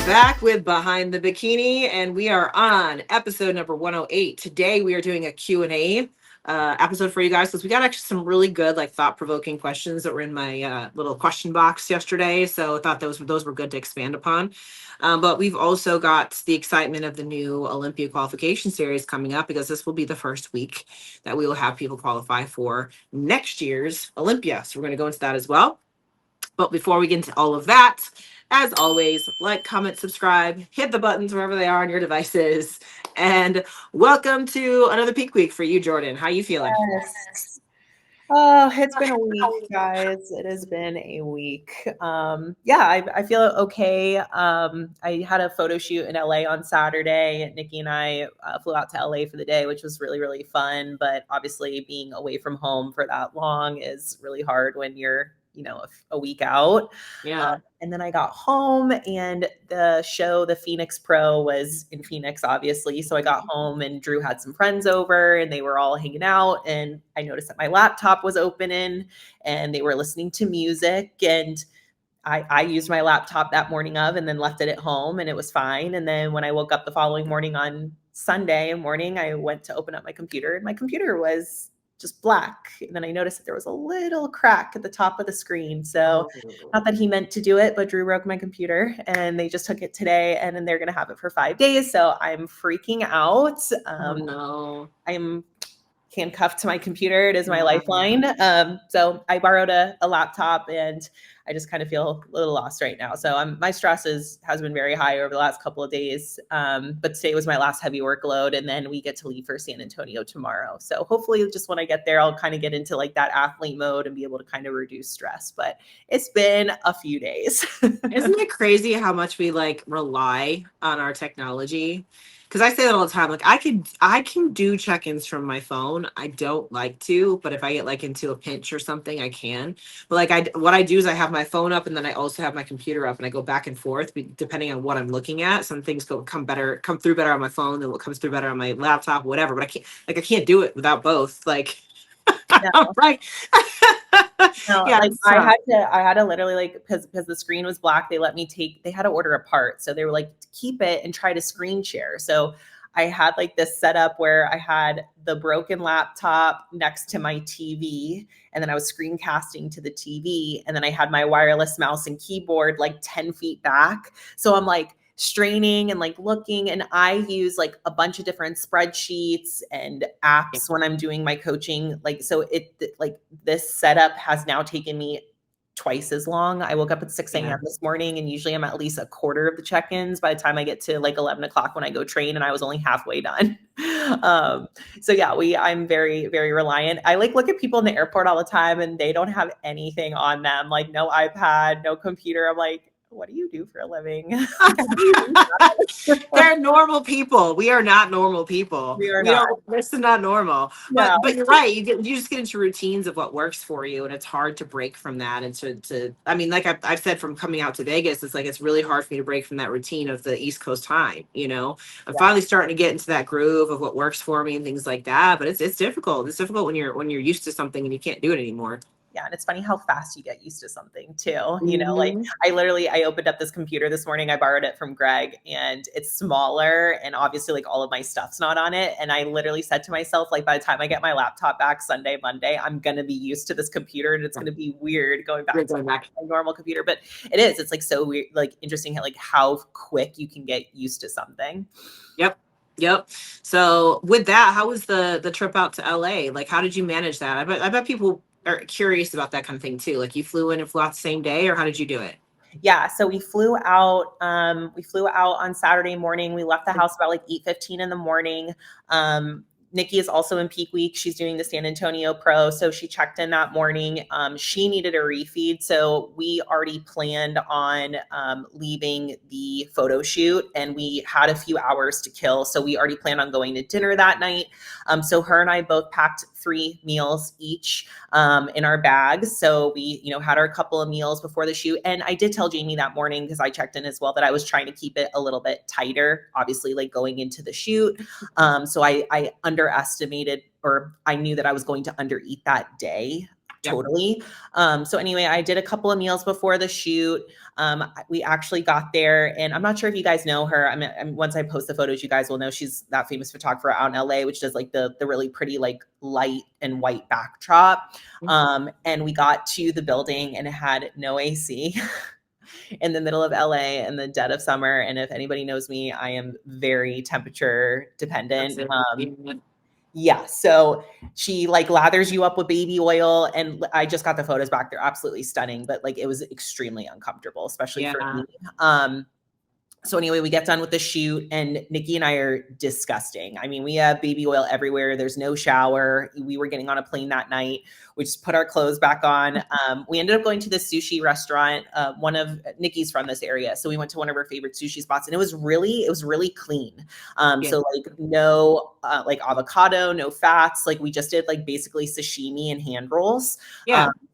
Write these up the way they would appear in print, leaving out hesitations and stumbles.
back with Behind the Bikini, and we are on episode number 108. Today we are doing a Q&A episode for you guys because we got actually some really good, like, thought-provoking questions that were in my little question box yesterday. So I thought those were good to expand upon. But we've also got the excitement of the new Olympia qualification series coming up, because this will be the first week that we will have people qualify for next year's Olympia. So we're going to go into that as well. But before we get into all of that, as always, like, comment, subscribe, hit the buttons wherever they are on your devices. And welcome to another peak week for you, Jordan. How you feeling? Yes. Oh, it's been a week, guys. It has been a week. I feel okay. I had a photo shoot in LA on Saturday. Nikki and I flew out to LA for the day, which was really, really fun. But obviously being away from home for that long is really hard when you're, a week out. Yeah. And then I got home and the show, the Phoenix Pro, was in Phoenix, obviously. So I got home and Drew had some friends over and they were all hanging out. And I noticed that my laptop was open and they were listening to music. And I used my laptop that morning and then left it at home and it was fine. And then when I woke up the following morning on Sunday morning, I went to open up my computer and my computer was just black. And then I noticed that there was a little crack at the top of the screen. So not that he meant to do it, but Drew broke my computer and they just took it today and then they're going to have it for 5 days. So I'm freaking out. Oh, no. I'm handcuffed to my computer. It is my lifeline. So I borrowed a laptop and I just kind of feel a little lost right now. So my stress has been very high over the last couple of days. But today was my last heavy workload. And then we get to leave for San Antonio tomorrow. So hopefully just when I get there, I'll kind of get into like that athlete mode and be able to kind of reduce stress. But it's been a few days. Isn't it crazy how much we like rely on our technology? Because I say that all the time. Like, I can do check-ins from my phone. I don't like to, but if I get like into a pinch or something, I can. But like, what I do is I have my phone up and then I also have my computer up and I go back and forth depending on what I'm looking at. Some things come through better on my phone than what comes through better on my laptop, whatever. But I can't do it without both. Like, No. right. No, Yeah, like I had to literally, like, because the screen was black, they had to order a part. So they were like, keep it and try to screen share. So I had like this setup where I had the broken laptop next to my TV and then I was screencasting to the TV. And then I had my wireless mouse and keyboard like 10 feet back. So I'm like straining and like looking, and I use like a bunch of different spreadsheets and apps when I'm doing my coaching. Like, so this setup has now taken me twice as long. I woke up at 6 a.m. this morning and usually I'm at least a quarter of the check-ins by the time I get to like 11 o'clock when I go train, and I was only halfway done. So yeah, I'm very, very reliant. I like look at people in the airport all the time and they don't have anything on them, like no iPad, no computer. I'm like, what do you do for a living? They're normal people. We are not normal people. We are not. This is not normal. No. But you're right. You just get into routines of what works for you, and it's hard to break from that. And I mean, like I've said from coming out to Vegas, it's like it's really hard for me to break from that routine of the East Coast time. I'm finally starting to get into that groove of what works for me and things like that. But it's difficult. It's difficult when you're used to something and you can't do it anymore. Yeah. And it's funny how fast you get used to something too. Like I opened up this computer this morning. I borrowed it from Greg and it's smaller and obviously like all of my stuff's not on it. And I literally said to myself, like, by the time I get my laptop back Sunday, Monday, I'm going to be used to this computer and it's going to be weird going back to my normal computer. But it's like so weird, like interesting how quick you can get used to something. Yep. So with that, how was the trip out to LA? Like, how did you manage that? I bet people are curious about that kind of thing too. Like, you flew in and flew out the same day, or how did you do it? Yeah. So we flew out on Saturday morning. We left the house about like 8:15 in the morning. Nikki is also in peak week. She's doing the San Antonio Pro. So she checked in that morning. She needed a refeed. So we already planned on leaving the photo shoot and we had a few hours to kill. So we already planned on going to dinner that night. So her and I both packed 3 meals each in our bags. So we, had our couple of meals before the shoot. And I did tell Jamie that morning, because I checked in as well, that I was trying to keep it a little bit tighter, obviously, like going into the shoot. So I underestimated, or I knew that I was going to undereat that day. Yep. Totally. So anyway, I did a couple of meals before the shoot. We actually got there, and I'm not sure if you guys know her. Once I post the photos, you guys will know she's that famous photographer out in LA, which does like the really pretty like light and white backdrop. And we got to the building and it had no AC in the middle of LA in the dead of summer. And if anybody knows me, I am very temperature dependent. Yeah. So she like lathers you up with baby oil. And I just got the photos back. They're absolutely stunning, but like it was extremely uncomfortable, especially for me. So anyway, we get done with the shoot and Nikki and I are disgusting. I mean, we have baby oil everywhere. There's no shower. We were getting on a plane that night. We just put our clothes back on. We ended up going to the sushi restaurant. One of Nikki's from this area. So we went to one of her favorite sushi spots and it was really clean. So like no like avocado, no fats. Like we just did like basically sashimi and hand rolls.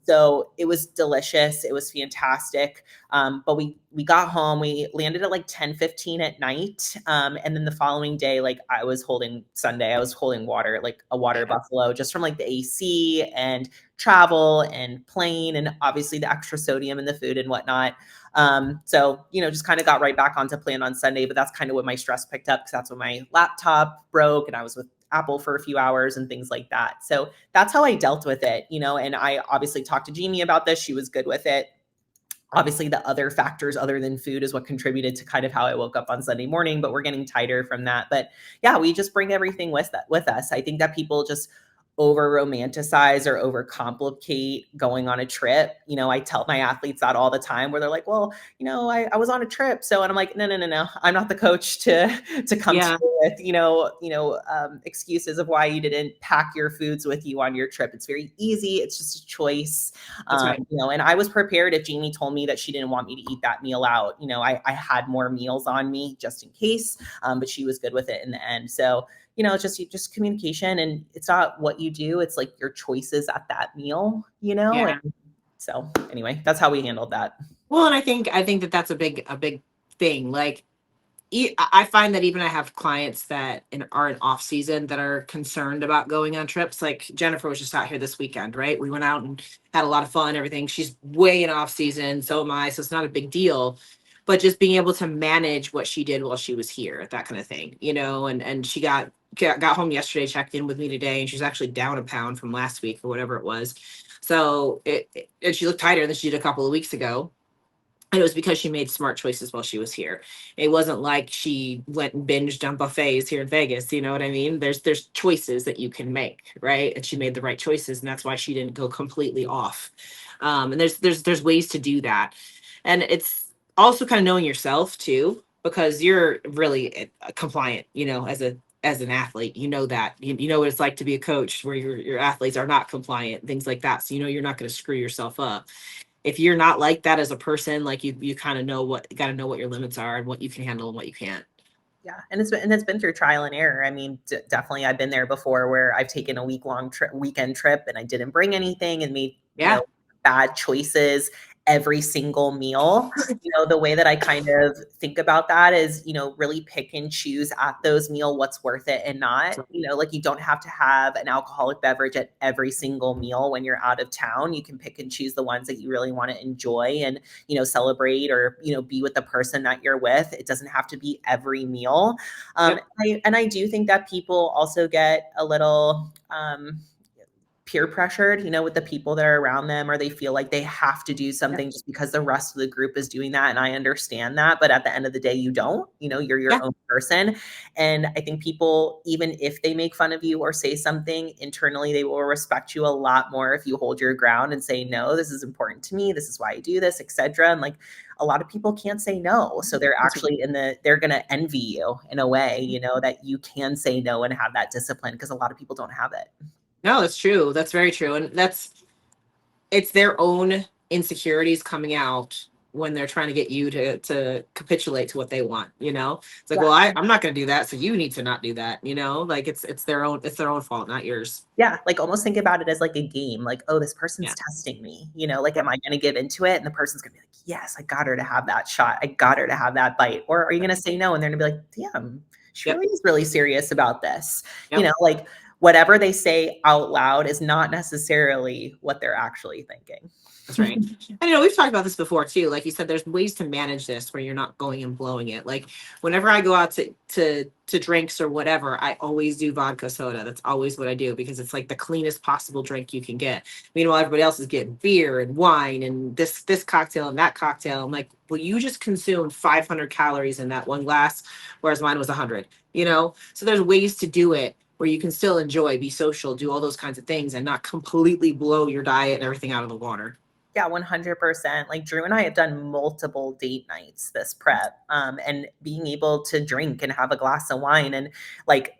So it was delicious. It was fantastic. But we got home, we landed at like 10:15 at night. And then the following day, like I was holding water, like a water buffalo, just from like the AC and travel and plane and obviously the extra sodium in the food and whatnot. So, just kind of got right back onto plan on Sunday, but that's kind of what my stress picked up because that's when my laptop broke and I was with Apple for a few hours and things like that. So that's how I dealt with it, and I obviously talked to Jamie about this. She was good with it. Obviously, the other factors other than food is what contributed to kind of how I woke up on Sunday morning, but we're getting tighter from that. But yeah, we just bring everything with us. I think that people just over romanticize or over complicate going on a trip. I tell my athletes that all the time where they're like, well, I was on a trip. So, and I'm like, no. I'm not the coach to come to you with, excuses of why you didn't pack your foods with you on your trip. It's very easy. It's just a choice. And I was prepared if Jamie told me that she didn't want me to eat that meal out. I had more meals on me just in case, but she was good with it in the end. So, just communication, and it's not what you do. It's like your choices at that meal, And so anyway, that's how we handled that. Well, and I think that that's a big thing. Like, I find that even I have clients that are in off season that are concerned about going on trips. Like Jennifer was just out here this weekend, right? We went out and had a lot of fun, everything. She's way in off season. So am I. So it's not a big deal, but just being able to manage what she did while she was here, that kind of thing, and she got home yesterday, checked in with me today, and she's actually down a pound from last week or whatever it was. So and she looked tighter than she did a couple of weeks ago. And it was because she made smart choices while she was here. It wasn't like she went and binged on buffets here in Vegas. You know what I mean? There's choices that you can make, right? And she made the right choices, and that's why she didn't go completely off. And there's ways to do that, and it's also kind of knowing yourself too, because you're really compliant. As an athlete, that you know what it's like to be a coach where your athletes are not compliant, things like that. So you're not going to screw yourself up if you're not like that as a person. Like you kind of got to know what your limits are and what you can handle and what you can't. Yeah. And it's been through trial and error. I mean, definitely I've been there before where I've taken a weekend trip and I didn't bring anything and made, bad choices every single meal. The way that I kind of think about that is, really pick and choose at those meal what's worth it and not. Like you don't have to have an alcoholic beverage at every single meal when you're out of town. You can pick and choose the ones that you really want to enjoy and, celebrate or, be with the person that you're with. It doesn't have to be every meal. I do think that people also get a little peer pressured, with the people that are around them, or they feel like they have to do something just because the rest of the group is doing that. And I understand that, but at the end of the day, you don't, you're your own person. And I think people, even if they make fun of you or say something internally, they will respect you a lot more if you hold your ground and say, no, this is important to me. This is why I do this, etc. And like, a lot of people can't say no. So they're actually they're going to envy you in a way, that you can say no and have that discipline, because a lot of people don't have it. No, that's true. That's very true. And it's their own insecurities coming out when they're trying to get you to capitulate to what they want, It's like, well, I'm not going to do that. So you need to not do that, like it's their own fault, not yours. Yeah. Like almost think about it as like a game. Like, oh, this person's testing me, like, am I going to get into it? And the person's going to be like, yes, I got her to have that shot. I got her to have that bite. Or are you going to say no? And they're going to be like, damn, she really is really serious about this. Like whatever they say out loud is not necessarily what they're actually thinking. That's right. And we've talked about this before too. Like you said, there's ways to manage this where you're not going and blowing it. Like whenever I go out to drinks or whatever, I always do vodka soda. That's always what I do because it's like the cleanest possible drink you can get. Meanwhile, everybody else is getting beer and wine and this cocktail and that cocktail. I'm like, well, you just consumed 500 calories in that one glass, whereas mine was 100. So there's ways to do it where you can still enjoy, be social, do all those kinds of things, and not completely blow your diet and everything out of the water. Yeah, 100%. Like Drew and I have done multiple date nights this prep, and being able to drink and have a glass of wine. And like,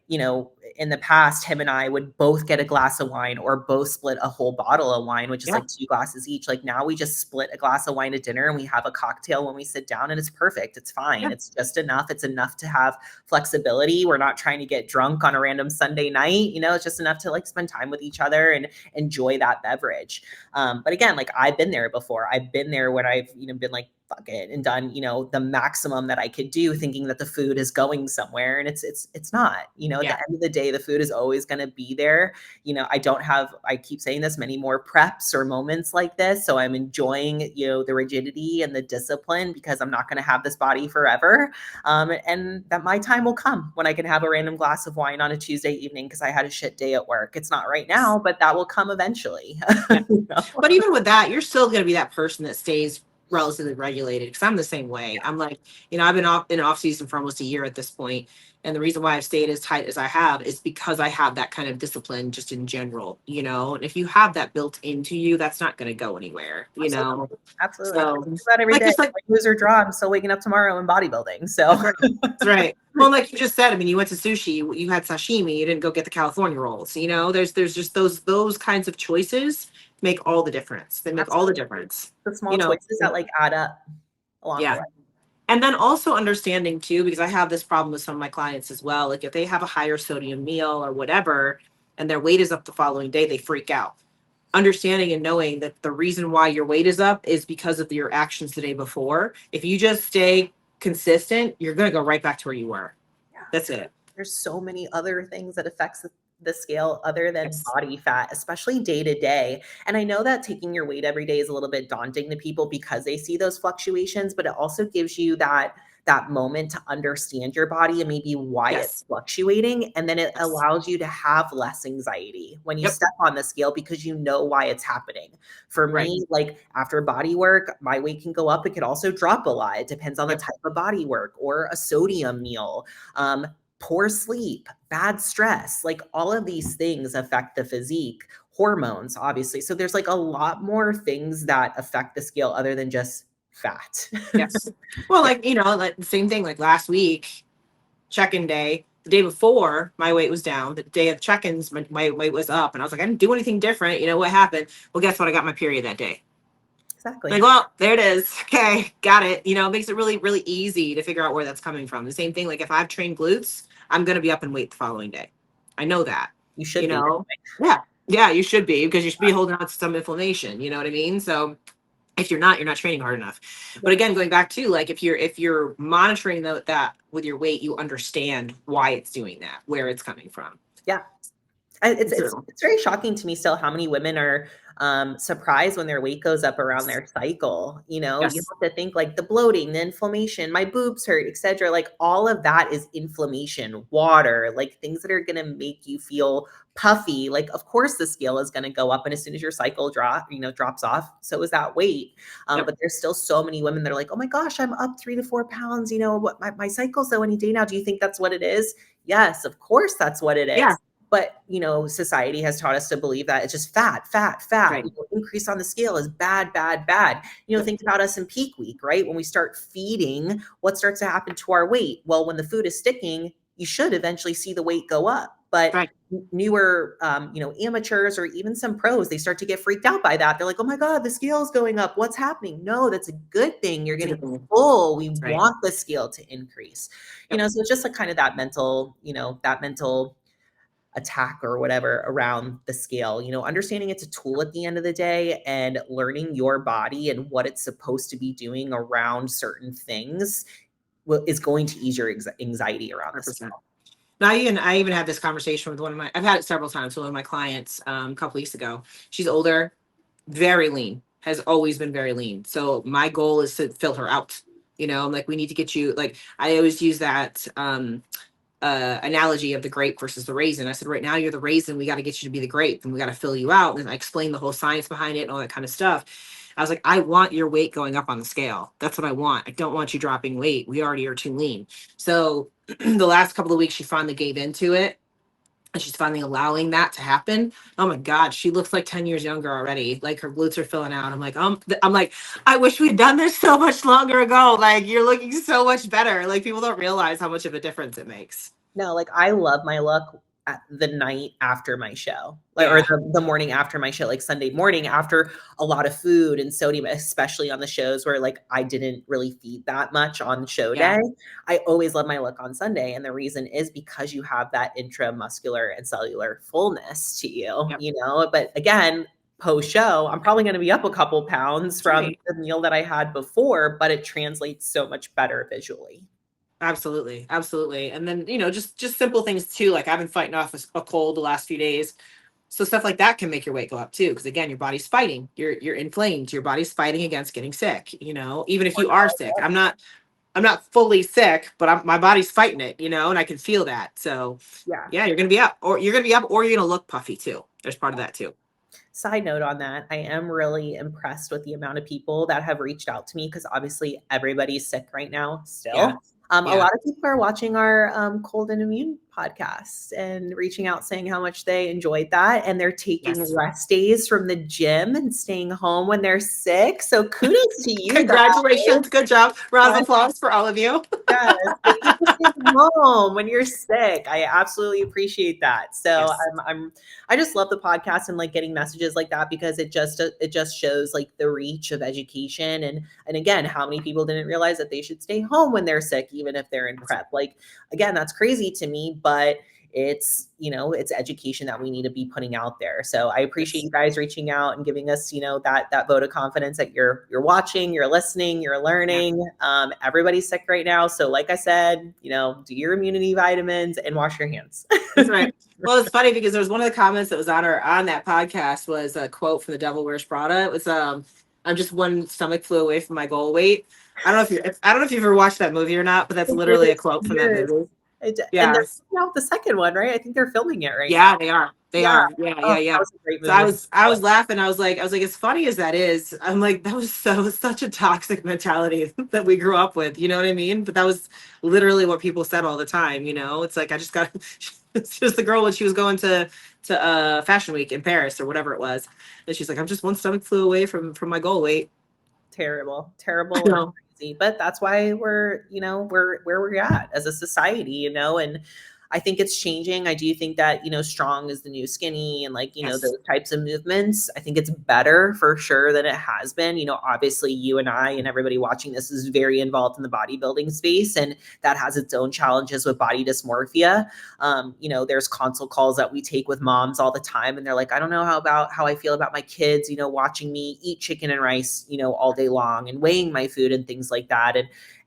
in the past, him and I would both get a glass of wine or both split a whole bottle of wine, which is like 2 glasses each. Like now we just split a glass of wine at dinner and we have a cocktail when we sit down, and it's perfect. It's fine. Yeah. It's just enough. It's enough to have flexibility. We're not trying to get drunk on a random Sunday night. It's just enough to like spend time with each other and enjoy that beverage. But again, like I've been there before. I've been there when I've, been like, fuck it, and done, the maximum that I could do, thinking that the food is going somewhere. And it's not, at the end of the day, the food is always going to be there. I keep saying this, many more preps or moments like this. So I'm enjoying, the rigidity and the discipline because I'm not going to have this body forever. And that my time will come when I can have a random glass of wine on a Tuesday evening because I had a shit day at work. It's not right now, but that will come eventually. Yeah. But even with that, you're still going to be that person that stays relatively regulated, because I'm the same way. I'm like, I've been in off season for almost a year at this point, and the reason why I've stayed as tight as I have is because I have that kind of discipline just in general. And if you have that built into you, that's not going to go anywhere. Absolutely. So that every day, like lose or draw, I'm still waking up tomorrow in bodybuilding. So that's right. Well, like you just said, I mean, you went to sushi, you had sashimi, you didn't go get the California rolls. There's just those kinds of choices make all the difference. They make all the difference. The small choices that like add up along the way. And then also understanding too, because I have this problem with some of my clients as well. Like if they have a higher sodium meal or whatever, and their weight is up the following day, they freak out. Understanding and knowing that the reason why your weight is up is because of your actions the day before. If you just stay consistent, you're going to go right back to where you were. Yeah. That's it. There's so many other things that affects the scale other than body fat, especially day to day. And I know that taking your weight every day is a little bit daunting to people because they see those fluctuations, but it also gives you that moment to understand your body and maybe why it's fluctuating. And then it allows you to have less anxiety when you step on the scale because you know why it's happening. For me, like after body work, my weight can go up. It could also drop a lot. It depends on the type of body work or a sodium meal. Poor sleep, bad stress, like all of these things affect the physique, hormones, obviously. So there's like a lot more things that affect the scale other than just fat. Yes. Well, like the same thing, like last week, check-in day, the day before my weight was down, the day of check-ins, my weight was up. And I was like, I didn't do anything different. What happened? Well, guess what? I got my period that day. Exactly. Like, well, there it is. Okay, got it. It makes it really, really easy to figure out where that's coming from. The same thing, like if I've trained glutes, I'm going to be up in weight the following day. I know that. You should be. Yeah, you should be, because you should be holding on to some inflammation. You know what I mean? So if you're not training hard enough. But again, going back to like, if you're monitoring that with your weight, you understand why it's doing that, where it's coming from. Yeah. It's very shocking to me still how many women are surprised when their weight goes up around their cycle. You have to think like the bloating, the inflammation, my boobs hurt, etc. Like all of that is inflammation, water, like things that are going to make you feel puffy. Like, of course the scale is going to go up. And as soon as your cycle drops off, so is that weight. But there's still so many women that are like, oh my gosh, I'm up 3 to 4 pounds. What my cycle's though any day now. Do you think that's what it is? Yes, of course that's what it is. Yeah. But, society has taught us to believe that it's just fat. Right. Increase on the scale is bad. Think about us in peak week, right? When we start feeding, what starts to happen to our weight? Well, when the food is sticking, you should eventually see the weight go up. But newer, amateurs or even some pros, they start to get freaked out by that. They're like, oh my God, the scale is going up. What's happening? No, that's a good thing. You're getting full. We want the scale to increase. So it's just like kind of that mental attack or whatever around the scale, understanding it's a tool at the end of the day and learning your body and what it's supposed to be doing around certain things is going to ease your anxiety around this. Now, I even had this conversation with I've had it several times with one of my clients a couple weeks ago. She's older, very lean, has always been very lean. So my goal is to fill her out. I'm like, we need to get you, like, I always use that analogy of the grape versus the raisin. I said, right now you're the raisin. We got to get you to be the grape and we got to fill you out. And I explained the whole science behind it and all that kind of stuff. I was like, I want your weight going up on the scale. That's what I want. I don't want you dropping weight. We already are too lean. So the last couple of weeks, she finally gave into it. And she's finally allowing that to happen. Oh my God, she looks like 10 years younger already. Like her glutes are filling out. I'm like, I wish we'd done this so much longer ago. Like you're looking so much better. Like people don't realize how much of a difference it makes. No, like I love my look at the night after my show, like, Yeah. or the morning after my show, like Sunday morning after a lot of food and sodium, especially on the shows where like I didn't really feed that much on show Yeah. day. I always love my look on Sunday. And the reason is because you have that intramuscular and cellular fullness to you, Yep. but again, post show, I'm probably going to be up a couple pounds from Right. the meal that I had before, but it translates so much better visually. Absolutely. Absolutely. And then, just simple things too. Like I've been fighting off a cold the last few days. So stuff like that can make your weight go up too. Because again, your body's fighting. You're inflamed. Your body's fighting against getting sick, even if you are sick. I'm not fully sick, but my body's fighting it, and I can feel that. So Yeah. yeah, you're gonna be up, or you're gonna be up, or you're gonna look puffy too. There's part of that too. Side note on that, I am really impressed with the amount of people that have reached out to me because obviously everybody's sick right now Yeah. still. A Yeah. lot of people are watching our cold and immune podcast and reaching out saying how much they enjoyed that. And they're taking Yes. rest days from the gym and staying home when they're sick. So kudos to you guys. Congratulations. Good job. Round of applause for all of you. Yes, thank you for staying home when you're sick. I absolutely appreciate that. So Yes. I just love the podcast and like getting messages like that because it just shows like the reach of education and again how many people didn't realize that they should stay home when they're sick even if they're in prep. Like again, that's crazy to me, but it's education that we need to be putting out there. So I appreciate Yes. you guys reaching out and giving us that vote of confidence that you're watching, you're listening, you're Yeah. learning. Everybody's sick right now, so like I said, do your immunity vitamins and wash your hands. That's right. Well, it's funny because there was one of the comments that was on that podcast was a quote from The Devil Wears Prada. It was I'm just one stomach flew away from my goal weight. I don't know if you've ever watched that movie or not, but that's It is literally a quote from that years. movie. And Yeah. they're putting out the second one, right? I think they're filming it right now. Yeah, they are. They Yeah. are. Yeah, Oh, yeah, that yeah. was a great So movie. I was laughing. I was like, as funny as that is, I'm like, that was such a toxic mentality that we grew up with. You know what I mean? But that was literally what people said all the time. It's like I just got. It's just the girl when she was going to Fashion Week in Paris or whatever it was, and she's like, I'm just one stomach flew away from my goal weight. Terrible You and know. crazy, but that's why we're where we're at as a society, and I think it's changing. I do think that strong is the new skinny and like Yes. those types of movements. I think it's better for sure than it has been. Obviously you and I and everybody watching this is very involved in the bodybuilding space, and that has its own challenges with body dysmorphia. There's consult calls that we take with moms all the time, and they're like, I don't know how I feel about my kids, watching me eat chicken and rice, all day long and weighing my food and things like that.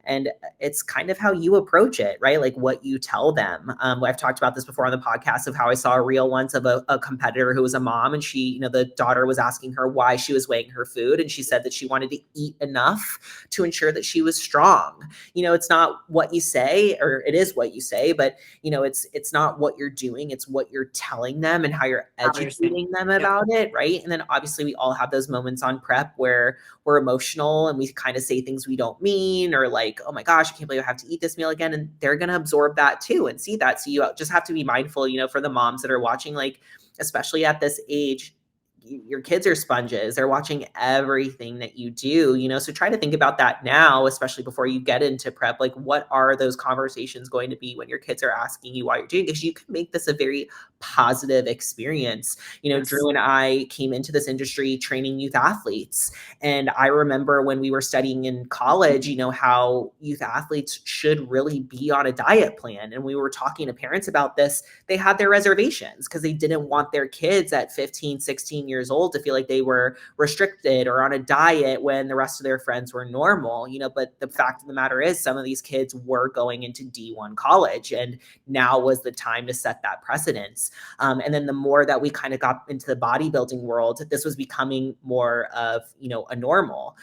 And it's kind of how you approach it, right? Like what you tell them. I've talked about this before on the podcast of how I saw a reel once of a competitor who was a mom, and she, the daughter was asking her why she was weighing her food. And she said that she wanted to eat enough to ensure that she was strong. It's not what you say, or it is what you say, but it's not what you're doing. It's what you're telling them and how you're How you're saying. educating them Yep. about it. Right. And then obviously we all have those moments on prep where we're emotional and we kind of say things we don't mean, or like, oh my gosh, I can't believe I have to eat this meal again. And they're going to absorb that too and see that. So you just have to be mindful, for the moms that are watching, like, especially at this age, your kids are sponges. They're watching everything that you do, so try to think about that now, especially before you get into prep. Like, what are those conversations going to be when your kids are asking you why you're doing this? You can make this a very positive experience. Yes. Drew and I came into this industry training youth athletes. And I remember when we were studying in college, how youth athletes should really be on a diet plan. And we were talking to parents about this. They had their reservations because they didn't want their kids at 15, 16 years years old to feel like they were restricted or on a diet when the rest of their friends were normal, but the fact of the matter is some of these kids were going into D1 college, and now was the time to set that precedence. And then the more that we kind of got into the bodybuilding world, this was becoming more of, a normal.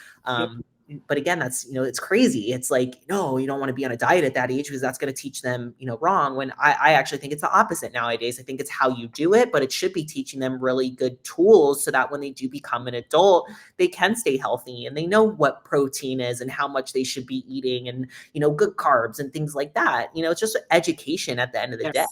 But again, that's, it's crazy. It's like, no, you don't want to be on a diet at that age because that's going to teach them, wrong. When I actually think it's the opposite nowadays. I think it's how you do it, but it should be teaching them really good tools so that when they do become an adult, they can stay healthy and they know what protein is and how much they should be eating and, good carbs and things like that. It's just education at the end of the day.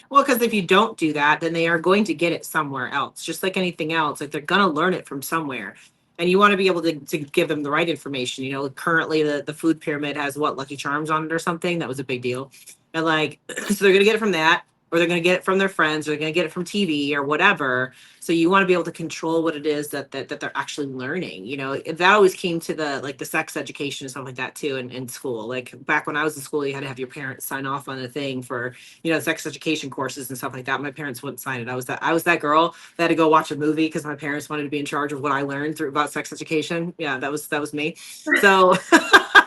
Well, because if you don't do that, then they are going to get it somewhere else, just like anything else. Like they're going to learn it from somewhere. And you want to be able to give them the right information. Currently the food pyramid has what, Lucky Charms on it or something. That was a big deal. And like, so they're going to get it from that, or they're going to get it from their friends, or they're going to get it from TV or whatever. So you want to be able to control what it is that they're actually learning. That always came to the sex education and stuff like that too in school. Like back when I was in school, you had to have your parents sign off on a thing for, sex education courses and stuff like that. My parents wouldn't sign it. I was that girl that had to go watch a movie because my parents wanted to be in charge of what I learned about sex education. Yeah, that was me. So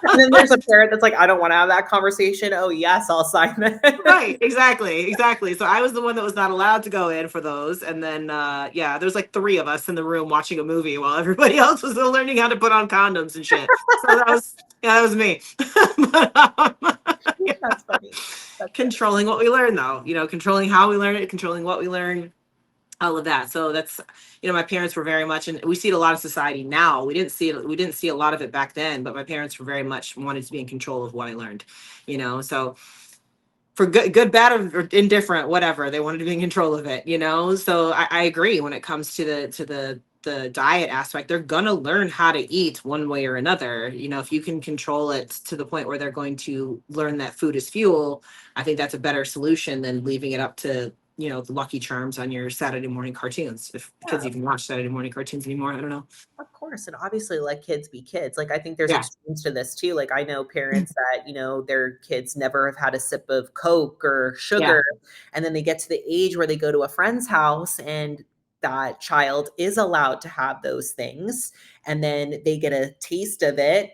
and then there's a parent that's like, I don't want to have that conversation. Oh yes, I'll sign it. Right, exactly. So I was the one that was not allowed to go in for those. And then there's like 3 of us in the room watching a movie while everybody else was still learning how to put on condoms and shit. So that was me. That's funny. Controlling what we learn though, controlling how we learn it, controlling what we learn, all of that. So that's, my parents were very much, and we see it a lot of society now. We didn't see a lot of it back then, but my parents were very much wanted to be in control of what I learned, so for good, bad, or indifferent, whatever, they wanted to be in control of it, so I agree when it comes to the diet aspect. They're gonna learn how to eat one way or another. If you can control it to the point where they're going to learn that food is fuel, I think that's a better solution than leaving it up to the Lucky Charms on your Saturday morning cartoons. If kids even watch Saturday morning cartoons anymore, I don't know. Of course. And obviously let kids be kids. Like I think there's Yeah. extremes to this too. Like I know parents that, their kids never have had a sip of Coke or sugar. And then they get to the age where they go to a friend's house and that child is allowed to have those things. And then they get a taste of it.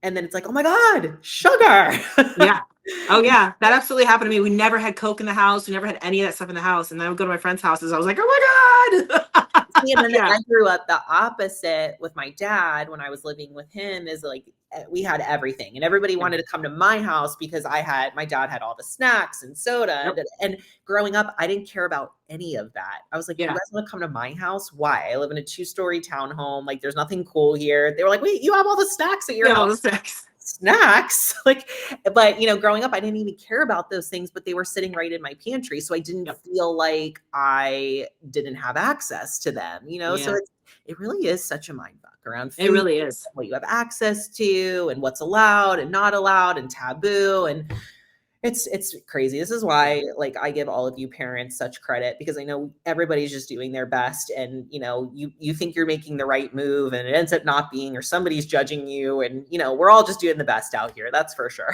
And then it's like, oh my God, sugar. Yeah. Oh yeah. That absolutely happened to me. We never had Coke in the house. We never had any of that stuff in the house. And then I would go to my friends' houses. I was like, oh my God. And then I grew up the opposite with my dad when I was living with him, is like we had everything and everybody wanted to come to my house because my dad had all the snacks and soda. And growing up, I didn't care about any of that. I was like, you guys want to come to my house? Why? I live in a 2-story townhome. Like there's nothing cool here. They were like, wait, you have all the snacks at your house? All the snacks. But growing up, I didn't even care about those things, but they were sitting right in my pantry. So I didn't feel like I didn't have access to them, so it really is such a mind fuck around food. It really is. What you have access to and what's allowed and not allowed and taboo. And it's crazy. This is why I give all of you parents such credit, because I know everybody's just doing their best, and you think you're making the right move and it ends up not being, or somebody's judging you, and we're all just doing the best out here. That's for sure.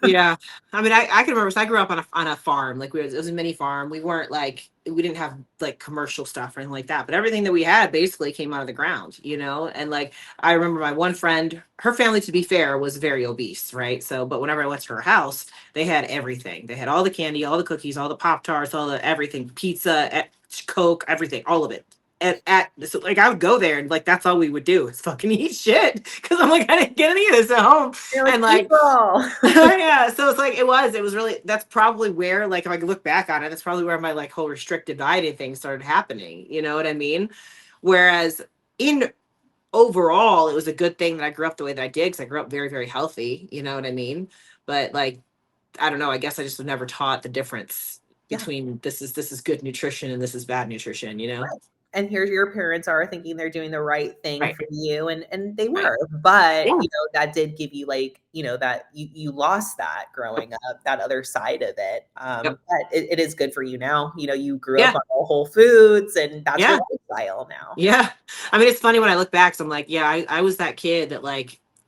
Yeah. I mean, I can remember, so I grew up on a farm. It was a mini farm. We weren't we didn't have commercial stuff or anything like that, but everything that we had basically came out of the ground, and I remember my one friend, her family, to be fair, was very obese, right? So, but whenever I went to her house, they had everything. They had all the candy, all the cookies, all the Pop-Tarts, all the everything, pizza, Coke, everything, all of it. So I would go there and that's all we would do is fucking eat shit, because I'm I didn't get any of this at home. And yeah, so it's it was really, that's probably where if I look back on it, that's probably where my whole restricted dieting thing started happening. You know what I mean? Whereas in overall, it was a good thing that I grew up the way that I did, because I grew up very, very healthy. You know what I mean? But I don't know. I guess I just was never taught the difference between this is good nutrition and this is bad nutrition. Right. And here your parents are thinking they're doing the right thing for you, and they were, but that did give you that you lost that growing up, that other side of it. But it is good for you now. You grew up on Whole Foods, and that's your lifestyle now. Yeah. I mean, it's funny when I look back, so I'm I was that kid that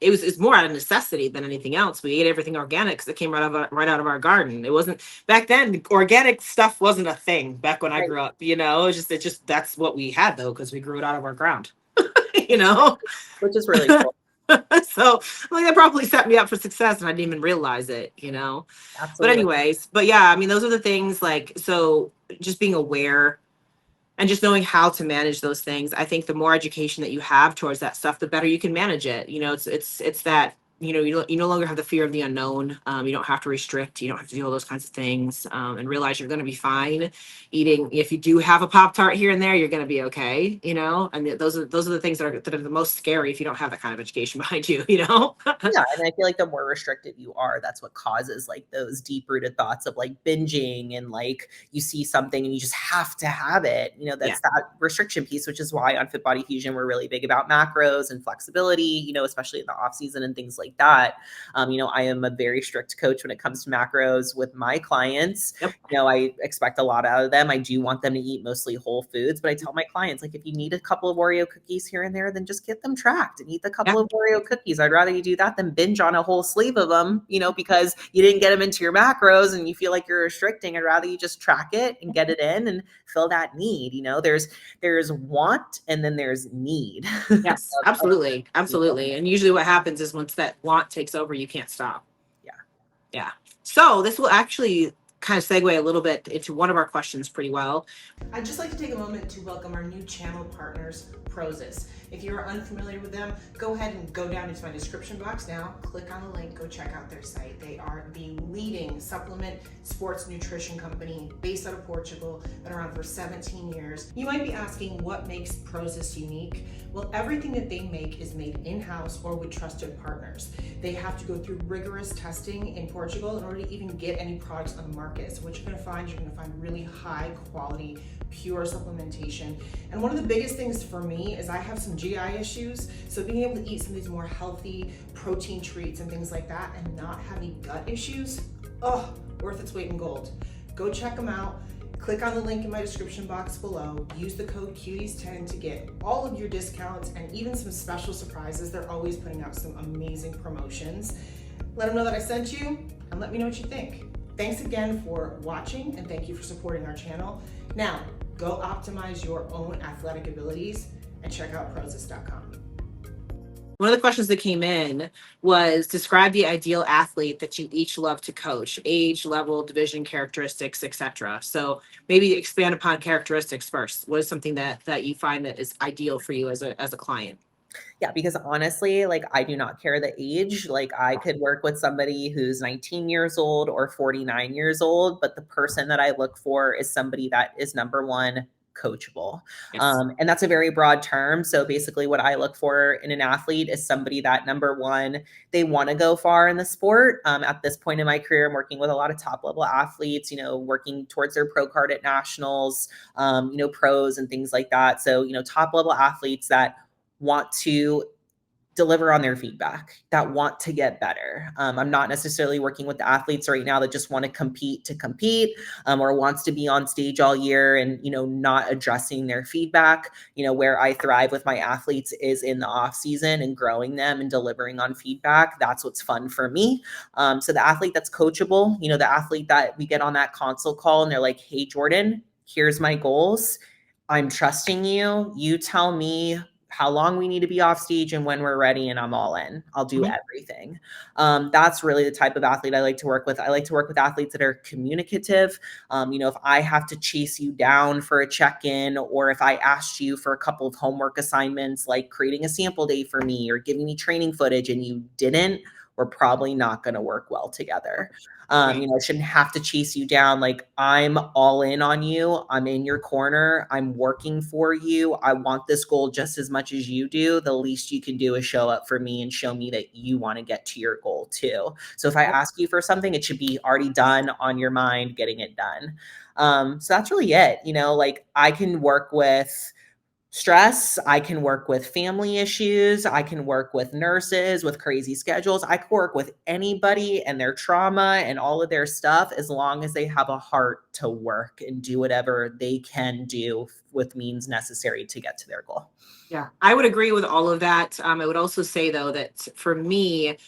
it's more out of necessity than anything else. We ate everything organic because it came right out of our garden. It wasn't back then. Organic stuff wasn't a thing back when I Right. grew up. It's just that's what we had though because we grew it out of our ground. you know. Which is really cool. So like that probably set me up for success and I didn't even realize it. But Absolutely. anyways, but yeah, I mean those are the things like so just being aware and just knowing how to manage those things. I think the more education that you have towards that stuff, the better you can manage it. It's that you no longer have the fear of the unknown. You don't have to restrict. You don't have to do all those kinds of things, and realize you're going to be fine eating. If you do have a Pop Tart here and there, you're going to be okay. And those are the things that are the most scary if you don't have that kind of education behind you. Yeah, and I feel like the more restricted you are, that's what causes like those deep-rooted thoughts of like binging and like you see something and you just have to have it. Yeah. That's that restriction piece, which is why on Fit Body Fusion we're really big about macros and flexibility, especially in the off season and things like that. I am a very strict coach when it comes to macros with my clients. Yep. I expect a lot out of them. I do want them to eat mostly whole foods, but I tell my clients, like, if you need a couple of Oreo cookies here and there, then just get them tracked and eat the couple of Oreo cookies. I'd rather you do that than binge on a whole sleeve of them, because you didn't get them into your macros and you feel like you're restricting. I'd rather you just track it and get it in and fill that need. There's want and then there's need. Yes, absolutely. Absolutely. And usually what happens is once that want takes over, you can't stop. Yeah. Yeah. So this will actually kind of segue a little bit into one of our questions pretty well. I'd just like to take a moment to welcome our new channel partners, Prozis. If you're unfamiliar with them, go ahead and go down into my description box now, click on the link, go check out their site. They are the leading supplement sports nutrition company based out of Portugal, been around for 17 years. You might be asking what makes Prozis unique? Well, everything that they make is made in-house or with trusted partners. They have to go through rigorous testing in Portugal in order to even get any products on the market. So what you're gonna find really high quality, pure supplementation. And one of the biggest things for me is I have some GI issues. So being able to eat some of these more healthy protein treats and things like that and not have any gut issues, worth its weight in gold. Go check them out. Click on the link in my description box below. Use the code Cuties10 to get all of your discounts and even some special surprises. They're always putting out some amazing promotions. Let them know that I sent you and let me know what you think. Thanks again for watching and thank you for supporting our channel. Now, go optimize your own athletic abilities and check out Prozis.com. One of the questions that came in was describe the ideal athlete that you each love to coach, age, level, division, characteristics, etc. So maybe expand upon characteristics first. What is something that you find that is ideal for you as a client? Yeah, because honestly, like, I do not care the age. Like, I could work with somebody who's 19 years old or 49 years old, but the person that I look for is somebody that is, number one, coachable. Yes. And that's a very broad term. So basically what I look for in an athlete is somebody that, number one, they want to go far in the sport. At this point in my career, I'm working with a lot of top level athletes, working towards their pro card at nationals, pros and things like that. So, top level athletes that want to deliver on their feedback, that want to get better. I'm not necessarily working with the athletes right now that just want to compete, or wants to be on stage all year and, not addressing their feedback. Where I thrive with my athletes is in the off season and growing them and delivering on feedback. That's what's fun for me. So the athlete that's coachable, the athlete that we get on that consult call and they're like, hey, Jordan, here's my goals. I'm trusting you. You tell me how long we need to be off stage and when we're ready, and I'm all in. I'll do everything. That's really the type of athlete I like to work with. I like to work with athletes that are communicative. If I have to chase you down for a check-in, or if I asked you for a couple of homework assignments, like creating a sample day for me or giving me training footage and you didn't, we're probably not going to work well together. I shouldn't have to chase you down. Like, I'm all in on you. I'm in your corner. I'm working for you. I want this goal just as much as you do. The least you can do is show up for me and show me that you want to get to your goal too. So if I ask you for something, it should be already done, on your mind, getting it done. So that's really it. Like, I can work with stress. I can work with family issues. I can work with nurses with crazy schedules. I can work with anybody and their trauma and all of their stuff as long as they have a heart to work and do whatever they can do with means necessary to get to their goal. Yeah, I would agree with all of that. I would also say, though, that for me,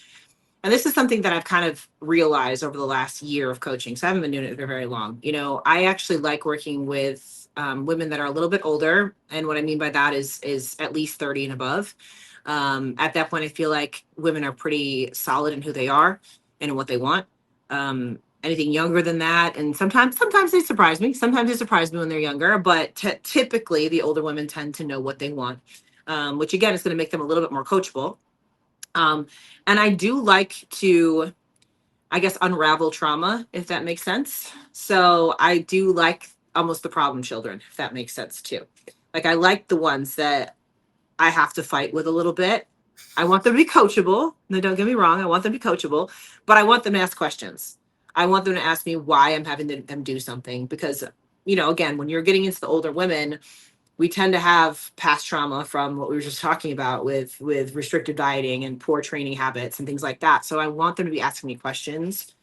and this is something that I've kind of realized over the last year of coaching, so I haven't been doing it for very long. I actually like working with women that are a little bit older, and what I mean by that is at least 30 and above. At that point, I feel like women are pretty solid in who they are and in what they want. Anything younger than that, and sometimes they surprise me. Sometimes they surprise me when they're younger, but typically the older women tend to know what they want, which again is going to make them a little bit more coachable. And I do like to, I guess, unravel trauma, if that makes sense. So I do like almost the problem children, if that makes sense too. Like I like the ones that I have to fight with a little bit. I want them to be coachable. No, don't get me wrong. I want them to be coachable, but I want them to ask questions. I want them to ask me why I'm having them do something because, again, when you're getting into the older women, we tend to have past trauma from what we were just talking about with restrictive dieting and poor training habits and things like that. So I want them to be asking me questions,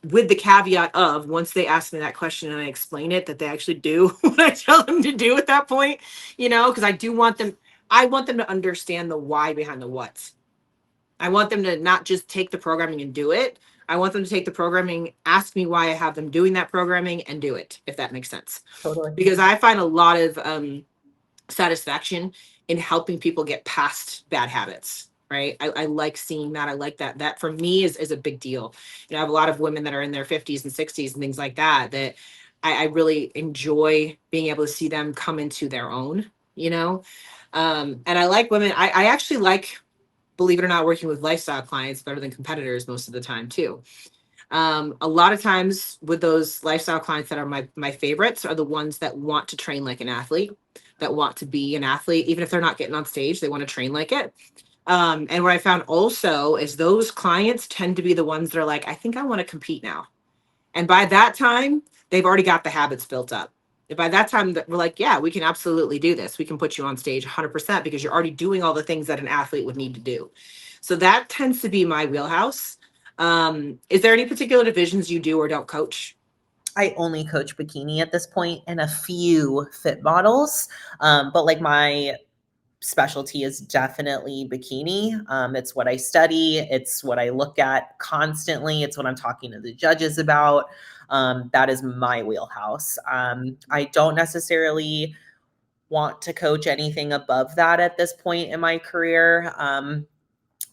with the caveat of once they ask me that question and I explain it, that they actually do what I tell them to do at that point, because I want them to understand the why behind the what. I want them to not just take the programming and do it. I want them to take the programming, ask me why I have them doing that programming, and do it, if that makes sense. Totally. Because I find a lot of satisfaction in helping people get past bad habits. Right. I like seeing that. I like that. That for me is a big deal. I have a lot of women that are in their 50s and 60s and things like that I really enjoy being able to see them come into their own. And I like women. I actually like, believe it or not, working with lifestyle clients better than competitors most of the time too. A lot of times with those lifestyle clients that are my favorites are the ones that want to train like an athlete, that want to be an athlete, even if they're not getting on stage, they want to train like it. And what I found also is those clients tend to be the ones that are like, I think I want to compete now. And by that time, they've already got the habits built up. And by that time, we're like, yeah, we can absolutely do this. We can put you on stage 100% because you're already doing all the things that an athlete would need to do. So that tends to be my wheelhouse. Is there any particular divisions you do or don't coach? I only coach bikini at this point and a few fit models. But like my specialty is definitely bikini. It's what I study. It's what I look at constantly. It's what I'm talking to the judges about. That is my wheelhouse. I don't necessarily want to coach anything above that at this point in my career.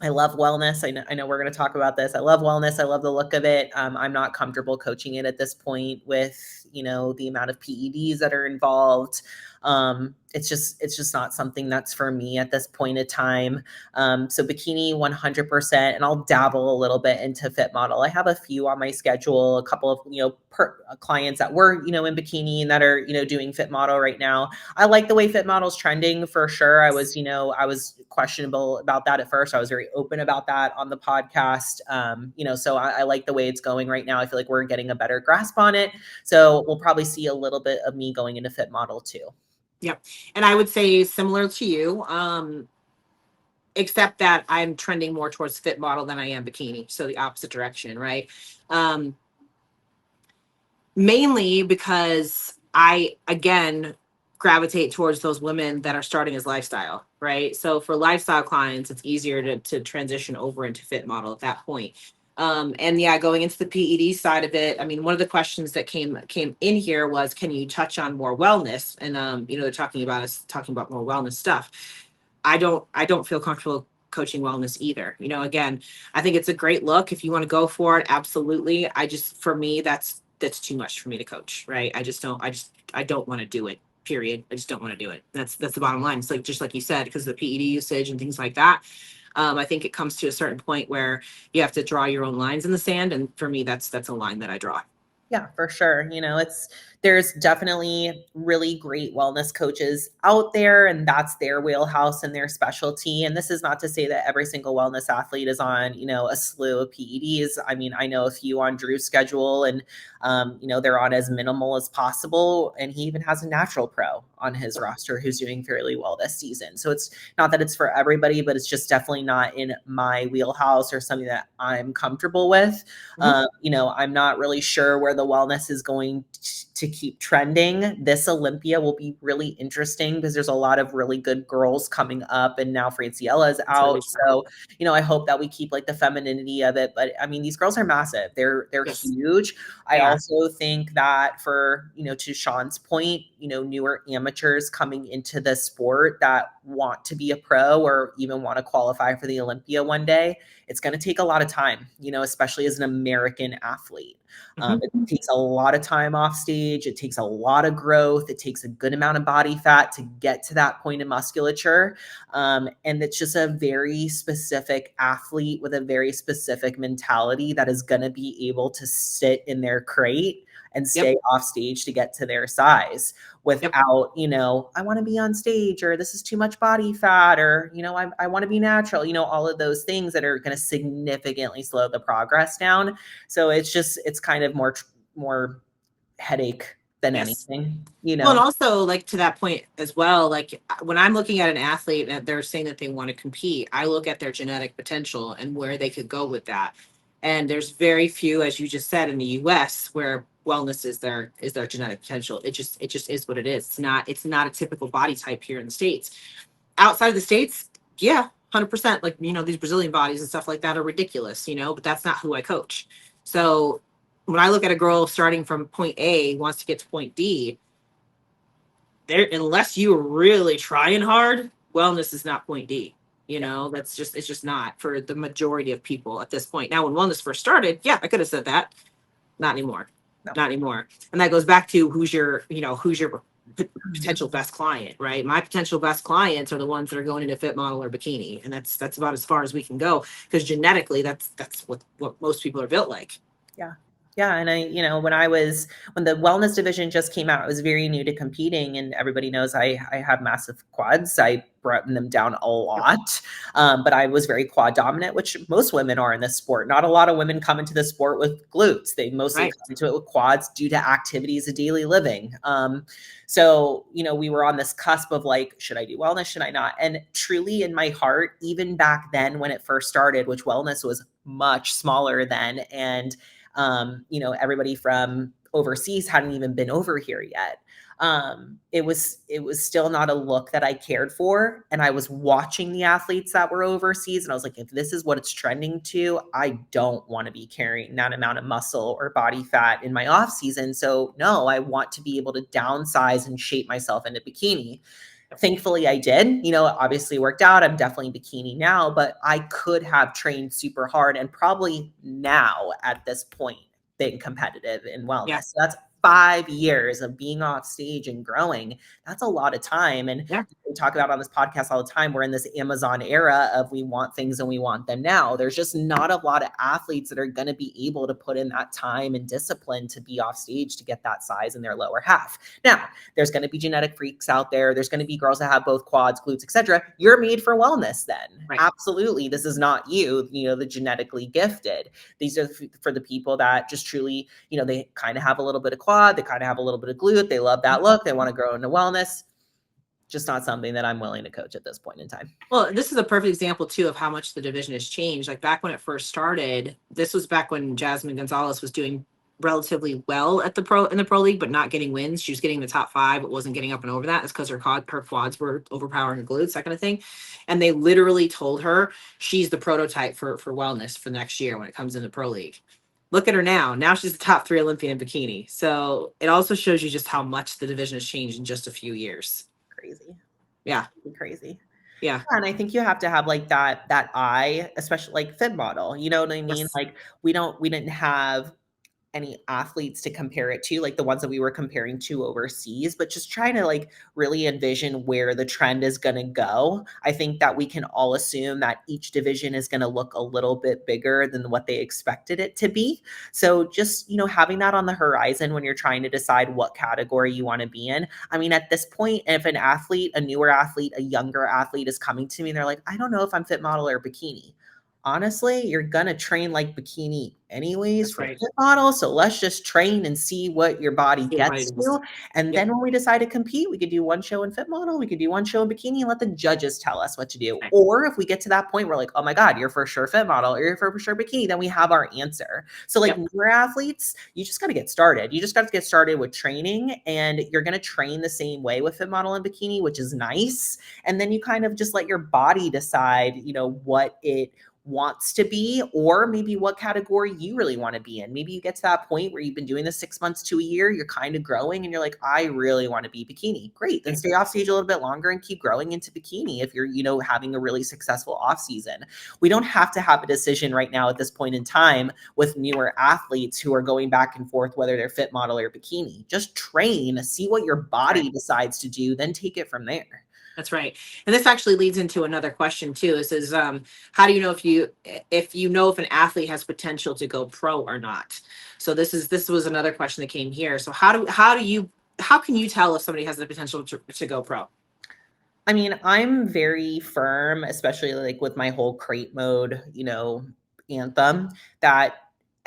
I love wellness. I know we're going to talk about this. I love wellness. I love the look of it. I'm not comfortable coaching it at this point with, the amount of PEDs that are involved. It's just not something that's for me at this point in time. So bikini 100%, and I'll dabble a little bit into fit model. I have a few on my schedule, a couple of, clients that were, in bikini and that are, doing fit model right now. I like the way fit model's trending for sure. I was questionable about that at first. I was very open about that on the podcast. So I like the way it's going right now. I feel like we're getting a better grasp on it. So we'll probably see a little bit of me going into fit model too. Yep. And I would say similar to you, except that I'm trending more towards fit model than I am bikini. So the opposite direction, right? Mainly because I, again, gravitate towards those women that are starting as lifestyle, right? So for lifestyle clients, it's easier to transition over into fit model at that point. And yeah, going into the PED side of it, I mean, one of the questions that came in here was, can you touch on more wellness? And they're talking about more wellness stuff. I don't feel comfortable coaching wellness either. Again, I think it's a great look if you want to go for it. Absolutely. For me, that's too much for me to coach, right? I don't want to do it. Period. I just don't want to do it. That's the bottom line. It's like, just like you said, because of the PED usage and things like that. I think it comes to a certain point where you have to draw your own lines in the sand. And for me, that's a line that I draw. Yeah, for sure. It's There's definitely really great wellness coaches out there, and that's their wheelhouse and their specialty. And this is not to say that every single wellness athlete is on, a slew of PEDs. I mean, I know a few on Drew's schedule, and they're on as minimal as possible. And he even has a natural pro on his roster who's doing fairly well this season. So it's not that it's for everybody, but it's just definitely not in my wheelhouse or something that I'm comfortable with. I'm not really sure where the wellness is going to keep trending. This Olympia will be really interesting because there's a lot of really good girls coming up, and now Franciella is out. So, I hope that we keep like the femininity of it. But I mean, these girls are massive. They're Yes. huge. They I are. also think that for, to Sean's point, newer amateurs coming into the sport that want to be a pro or even want to qualify for the Olympia one day, it's going to take a lot of time, especially as an American athlete. It takes a lot of time off stage. It takes a lot of growth. It takes a good amount of body fat to get to that point of musculature. And it's just a very specific athlete with a very specific mentality that is going to be able to sit in their crate and stay off stage to get to their size without, I want to be on stage, or this is too much body fat, or, I want to be natural, all of those things that are going to significantly slow the progress down. So it's kind of more headache than anything, Well, and also like to that point as well, like when I'm looking at an athlete and they're saying that they want to compete, I look at their genetic potential and where they could go with that. And there's very few, as you just said, in the US where wellness is their genetic potential. It just is what it is. It's not a typical body type here in the States. Outside of the States, yeah, 100%. Like, these Brazilian bodies and stuff like that are ridiculous, but that's not who I coach. So when I look at a girl starting from point A, wants to get to point D, there, unless you're really trying hard, wellness is not point D. It's just not for the majority of people at this point. Now, when wellness first started, yeah, I could have said that. Not anymore. No. Not anymore. And that goes back to who's your potential best client, right? My potential best clients are the ones that are going into fit model or bikini, and that's about as far as we can go because genetically, that's what most people are built like. Yeah. Yeah. And when the wellness division just came out, I was very new to competing, and everybody knows I have massive quads. I brought them down a lot. But I was very quad dominant, which most women are in this sport. Not a lot of women come into the sport with glutes. They mostly come into it with quads due to activities of daily living. So, we were on this cusp of like, should I do wellness? Should I not? And truly in my heart, even back then when it first started, which wellness was much smaller then, and everybody from overseas hadn't even been over here yet. It was still not a look that I cared for. And I was watching the athletes that were overseas, and I was like, if this is what it's trending to, I don't want to be carrying that amount of muscle or body fat in my off season. So no, I want to be able to downsize and shape myself into bikini. Thankfully I did, obviously worked out. I'm definitely bikini now, but I could have trained super hard and probably now at this point been competitive in wellness. Yeah. So that's 5 years of being off stage and growing. That's a lot of time. And we talk about on this podcast all the time, we're in this Amazon era of we want things and we want them now. There's just not a lot of athletes that are going to be able to put in that time and discipline to be off stage to get that size in their lower half. Now, there's going to be genetic freaks out there. There's going to be girls that have both quads, glutes, etc. You're made for wellness then. Right. Absolutely. This is not you, the genetically gifted. These are for the people that just truly, they kind of have a little bit of quad, they kind of have a little bit of glute, they love that look, they want to grow into wellness. Just not something that I'm willing to coach at this point in time. Well, this is a perfect example too of how much the division has changed. Like back when it first started, this was back when Jasmine Gonzalez was doing relatively well at the pro league, but not getting wins. She was getting the top 5, but wasn't getting up and over that. It's because her quads were overpowering her glutes, that kind of thing. And they literally told her she's the prototype for wellness for next year when it comes into pro league. Look at her now. Now she's the top 3 Olympian in bikini. So it also shows you just how much the division has changed in just a few years. Crazy. Yeah. Crazy. Yeah. And I think you have to have like that eye, especially like fit model, you know what I mean? Yes. Like we didn't have any athletes to compare it to, like the ones that we were comparing to overseas, but just trying to like really envision where the trend is going to go. I think that we can all assume that each division is going to look a little bit bigger than what they expected it to be. So just, having that on the horizon when you're trying to decide what category you want to be in. I mean, at this point, if an athlete, a newer athlete, a younger athlete is coming to me and they're like, I don't know if I'm fit model or bikini. Honestly, you're gonna train like bikini anyways That's for right. fit model. So let's just train and see what your body Your body gets does. to. And Yep. then when we decide to compete, we could do one show in fit model, we could do one show in bikini and let the judges tell us what to do. Right. Or if we get to that point, we're like, oh my God, you're for sure fit model or you're for sure bikini, then we have our answer. So like Yep. newer athletes, you just got to get started. You just got to get started with training and you're going to train the same way with fit model and bikini, which is nice. And then you kind of just let your body decide, what it wants to be, or maybe what category you really want to be in. Maybe you get to that point where you've been doing this 6 months to a year, you're kind of growing and you're like, I really want to be bikini. Great. Then stay off stage a little bit longer and keep growing into bikini if you're, having a really successful off season. We don't have to have a decision right now at this point in time with newer athletes who are going back and forth, whether they're fit model or bikini. Just train, see what your body decides to do, then take it from there. That's right. And this actually leads into another question too. This is how do you know if an athlete has potential to go pro or not? So this was another question that came here. So how can you tell if somebody has the potential to go pro? I mean, I'm very firm, especially like with my whole crate mode, anthem, that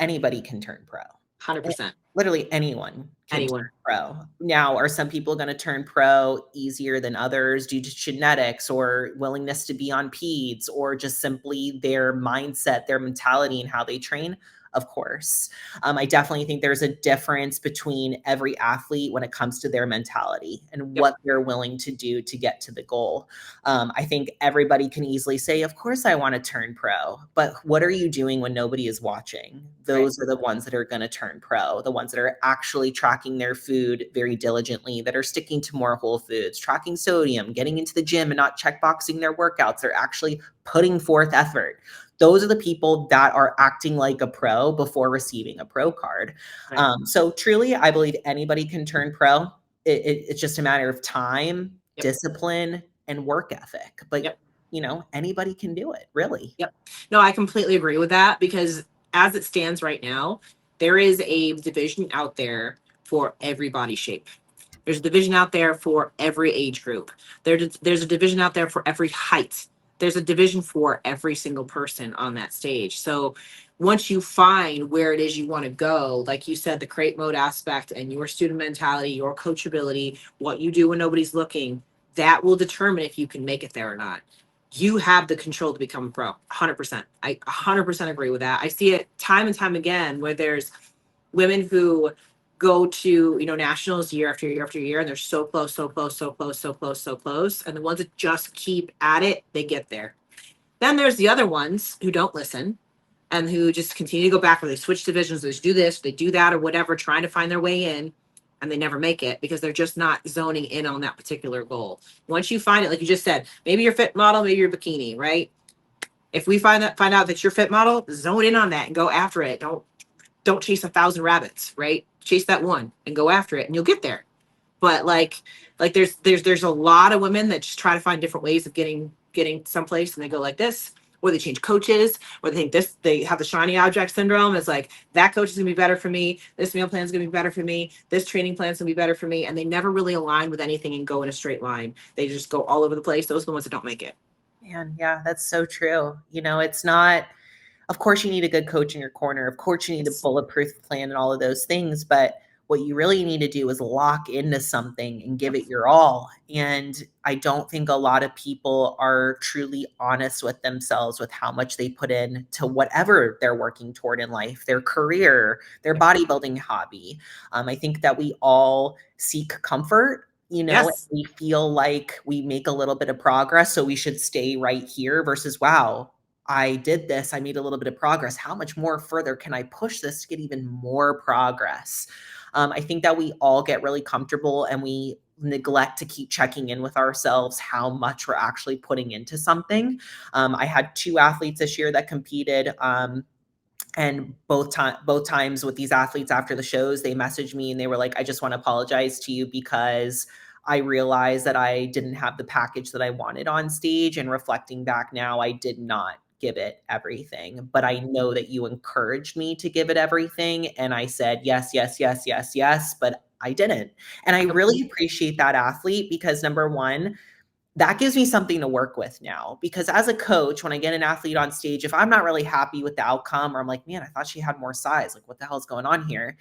anybody can turn pro. 100%. Literally anyone can turn Anyone. pro. Now, are some people going to turn pro easier than others due to genetics or willingness to be on PEDs or just simply their mindset, their mentality, and how they train? Of course. I definitely think there's a difference between every athlete when it comes to their mentality and Yep. what they're willing to do to get to the goal. I think everybody can easily say, of course, I want to turn pro, but what are you doing when nobody is watching? Right. Those are the ones that are going to turn pro, the ones that are actually tracking their food very diligently, that are sticking to more whole foods, tracking sodium, getting into the gym and not checkboxing their workouts. They're actually putting forth effort. Those are the people that are acting like a pro before receiving a pro card. Right. So truly, I believe anybody can turn pro. It's just a matter of time, Yep. discipline, and work ethic. But Yep. anybody can do it, really. Yep. No, I completely agree with that because as it stands right now, there is a division out there for every body shape. There's a division out there for every age group. There's a division out there for every height. There's a division for every single person on that stage. So once you find where it is you want to go, like you said, the crate mode aspect and your student mentality, your coachability, what you do when nobody's looking, that will determine if you can make it there or not. You have the control to become a pro. 100%. I 100% agree with that. I see it time and time again where there's women who go to nationals year after year after year and they're so close, so close, so close, so close, so close, and the ones that just keep at it, they get there. Then there's the other ones who don't listen and who just continue to go back, or they switch divisions, they just do this, they do that, or whatever, trying to find their way in, and they never make it because they're just not zoning in on that particular goal. Once you find it, like you just said, maybe you're fit model, maybe you're bikini, right? If we find out that you're fit model, zone in on that and go after it. Don't chase 1,000 rabbits, right? Chase that one and go after it and you'll get there. But like there's a lot of women that just try to find different ways of getting someplace, and they go like this, or they change coaches, or they think they have the shiny object syndrome. It's like, that coach is gonna be better for me, this meal plan is gonna be better for me, this training plan is gonna be better for me, and they never really align with anything and go in a straight line. They just go all over the place. Those are the ones that don't make it. Man, yeah, that's so true. It's not, of course, you need a good coach in your corner. Of course, you need a It's, bulletproof plan and all of those things. But what you really need to do is lock into something and give it your all. And I don't think a lot of people are truly honest with themselves with how much they put in to whatever they're working toward in life, their career, their bodybuilding hobby. I think that we all seek comfort. yes. We feel like we make a little bit of progress, so we should stay right here versus, wow, I did this, I made a little bit of progress. How much more further can I push this to get even more progress? I think that we all get really comfortable and we neglect to keep checking in with ourselves how much we're actually putting into something. I had two athletes this year that competed. And both times with these athletes after the shows, they messaged me and they were like, I just want to apologize to you because I realized that I didn't have the package that I wanted on stage. And reflecting back now, I did not give it everything, but I know that you encouraged me to give it everything. And I said, yes, yes, yes, yes, yes, but I didn't. And I really appreciate that athlete because number one, that gives me something to work with now. Because as a coach, when I get an athlete on stage, if I'm not really happy with the outcome, or I'm like, man, I thought she had more size, like what the hell is going on here?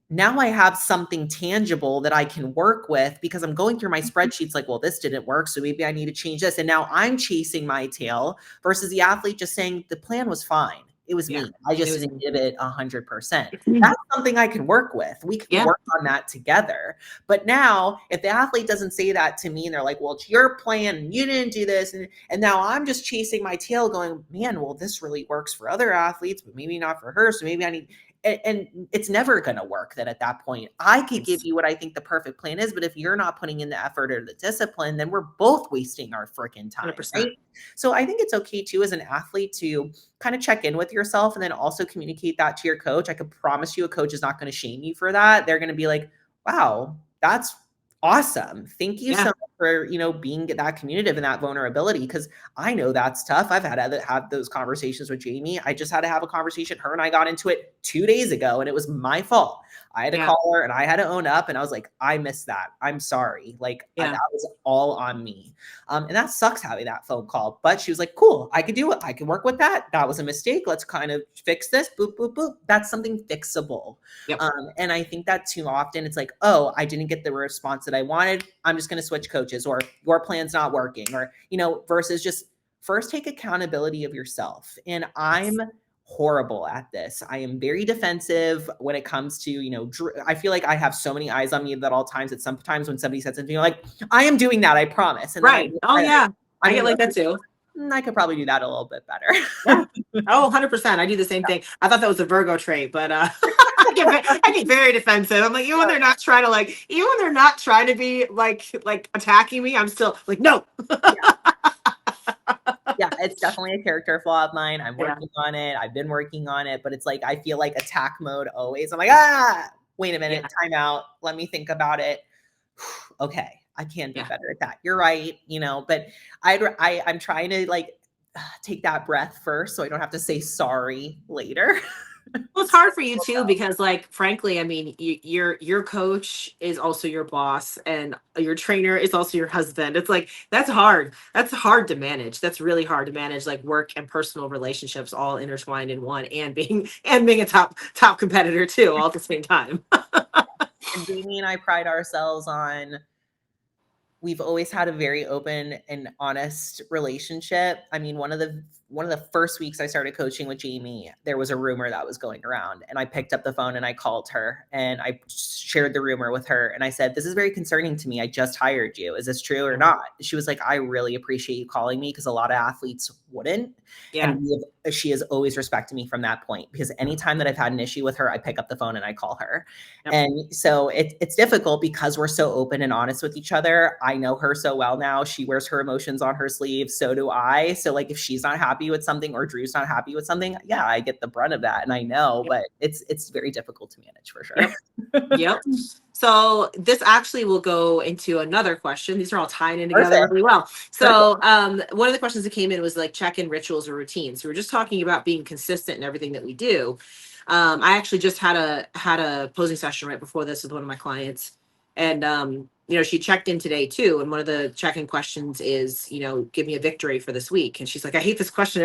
Now I have something tangible that I can work with because I'm going through my spreadsheets like, well, this didn't work, so maybe I need to change this. And now I'm chasing my tail versus the athlete just saying the plan was fine. It was Yeah. me. I just It was, didn't give it 100%. That's something I can work with. We can yeah. work on that together. But now if the athlete doesn't say that to me and they're like, well, it's your plan and you didn't do this. And now I'm just chasing my tail going, man, well, this really works for other athletes, but maybe not for her. So maybe I need, and it's never going to work then at that point. I could give you what I think the perfect plan is, but if you're not putting in the effort or the discipline, then we're both wasting our freaking time, 100%. right? So I think it's okay too as an athlete to kind of check in with yourself and then also communicate that to your coach. I could promise you a coach is not going to shame you for that. They're going to be like, wow, that's awesome. Thank you so much for, being that communicative and that vulnerability. Because I know that's tough. I've had to have those conversations with Jamie. I just had to have a conversation. Her and I got into it 2 days ago and it was my fault. I had to call her and I had to own up and I was like, I missed that. I'm sorry. Like that was all on me. And that sucks having that phone call, but she was like, cool, I could do it. I can work with that. That was a mistake. Let's kind of fix this. Boop, boop, boop. That's something fixable. Yep. And I think that too often it's like, oh, I didn't get the response that I wanted. I'm just going to switch coaches, or your plan's not working, or, versus just first take accountability of yourself. And I'm horrible at this. I am very defensive when it comes to, I feel like I have so many eyes on me at all times that sometimes when somebody says something, like, I am doing that, I promise. And right. I get like that too. I could probably do that a little bit better. Yeah. Oh, 100%. I do the same thing. I thought that was a Virgo trait, but I get very defensive. I'm like, even when they're not trying to be like attacking me, I'm still like, no. Yeah, it's definitely a character flaw of mine. I'm working on it. I've been working on it, but it's like I feel like attack mode always. I'm like, wait a minute, time out. Let me think about it. Okay, I can be better at that. You're right, but I'm trying to take that breath first so I don't have to say sorry later. Well, it's hard for you too, because frankly, I mean, your coach is also your boss and your trainer is also your husband. It's like, that's hard. That's hard to manage. That's really hard to manage, like work and personal relationships all intertwined in one, and being a top competitor too, all at the same time. And Jamie and I pride ourselves on, we've always had a very open and honest relationship. I mean, one of the first weeks I started coaching with Jamie, there was a rumor that was going around, and I picked up the phone and I called her and I shared the rumor with her. And I said, this is very concerning to me. I just hired you. Is this true or not? She was like, I really appreciate you calling me, because a lot of athletes wouldn't. Yeah. And she has always respected me from that point, because anytime that I've had an issue with her, I pick up the phone and I call her. Yep. And so it's difficult because we're so open and honest with each other. I know her so well now. She wears her emotions on her sleeve. So do I. So if she's not happy with something, or Drew's not happy with something, I get the brunt of that. And I know, but it's very difficult to manage for sure. Yep. So this actually will go into another question. These are all tying in together really well. So one of the questions that came in was like check-in rituals or routines. So we're just talking about being consistent in everything that we do. I actually just had a posing session right before this with one of my clients, and she checked in today too. And one of the check-in questions is, give me a victory for this week. And she's like, I hate this question. I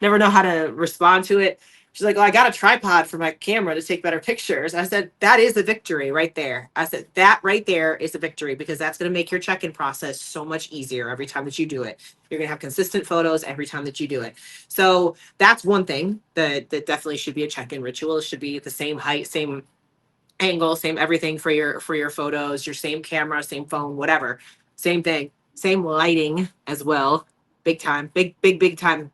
never know how to respond to it. She's like, well, I got a tripod for my camera to take better pictures. I said, that is a victory right there. I said, that right there is a victory, because that's going to make your check-in process so much easier every time that you do it. You're going to have consistent photos every time that you do it. So that's one thing that definitely should be a check-in ritual. It should be the same height, same angle, same everything for your photos, your same camera, same phone, whatever. Same thing, same lighting as well. Big time, big time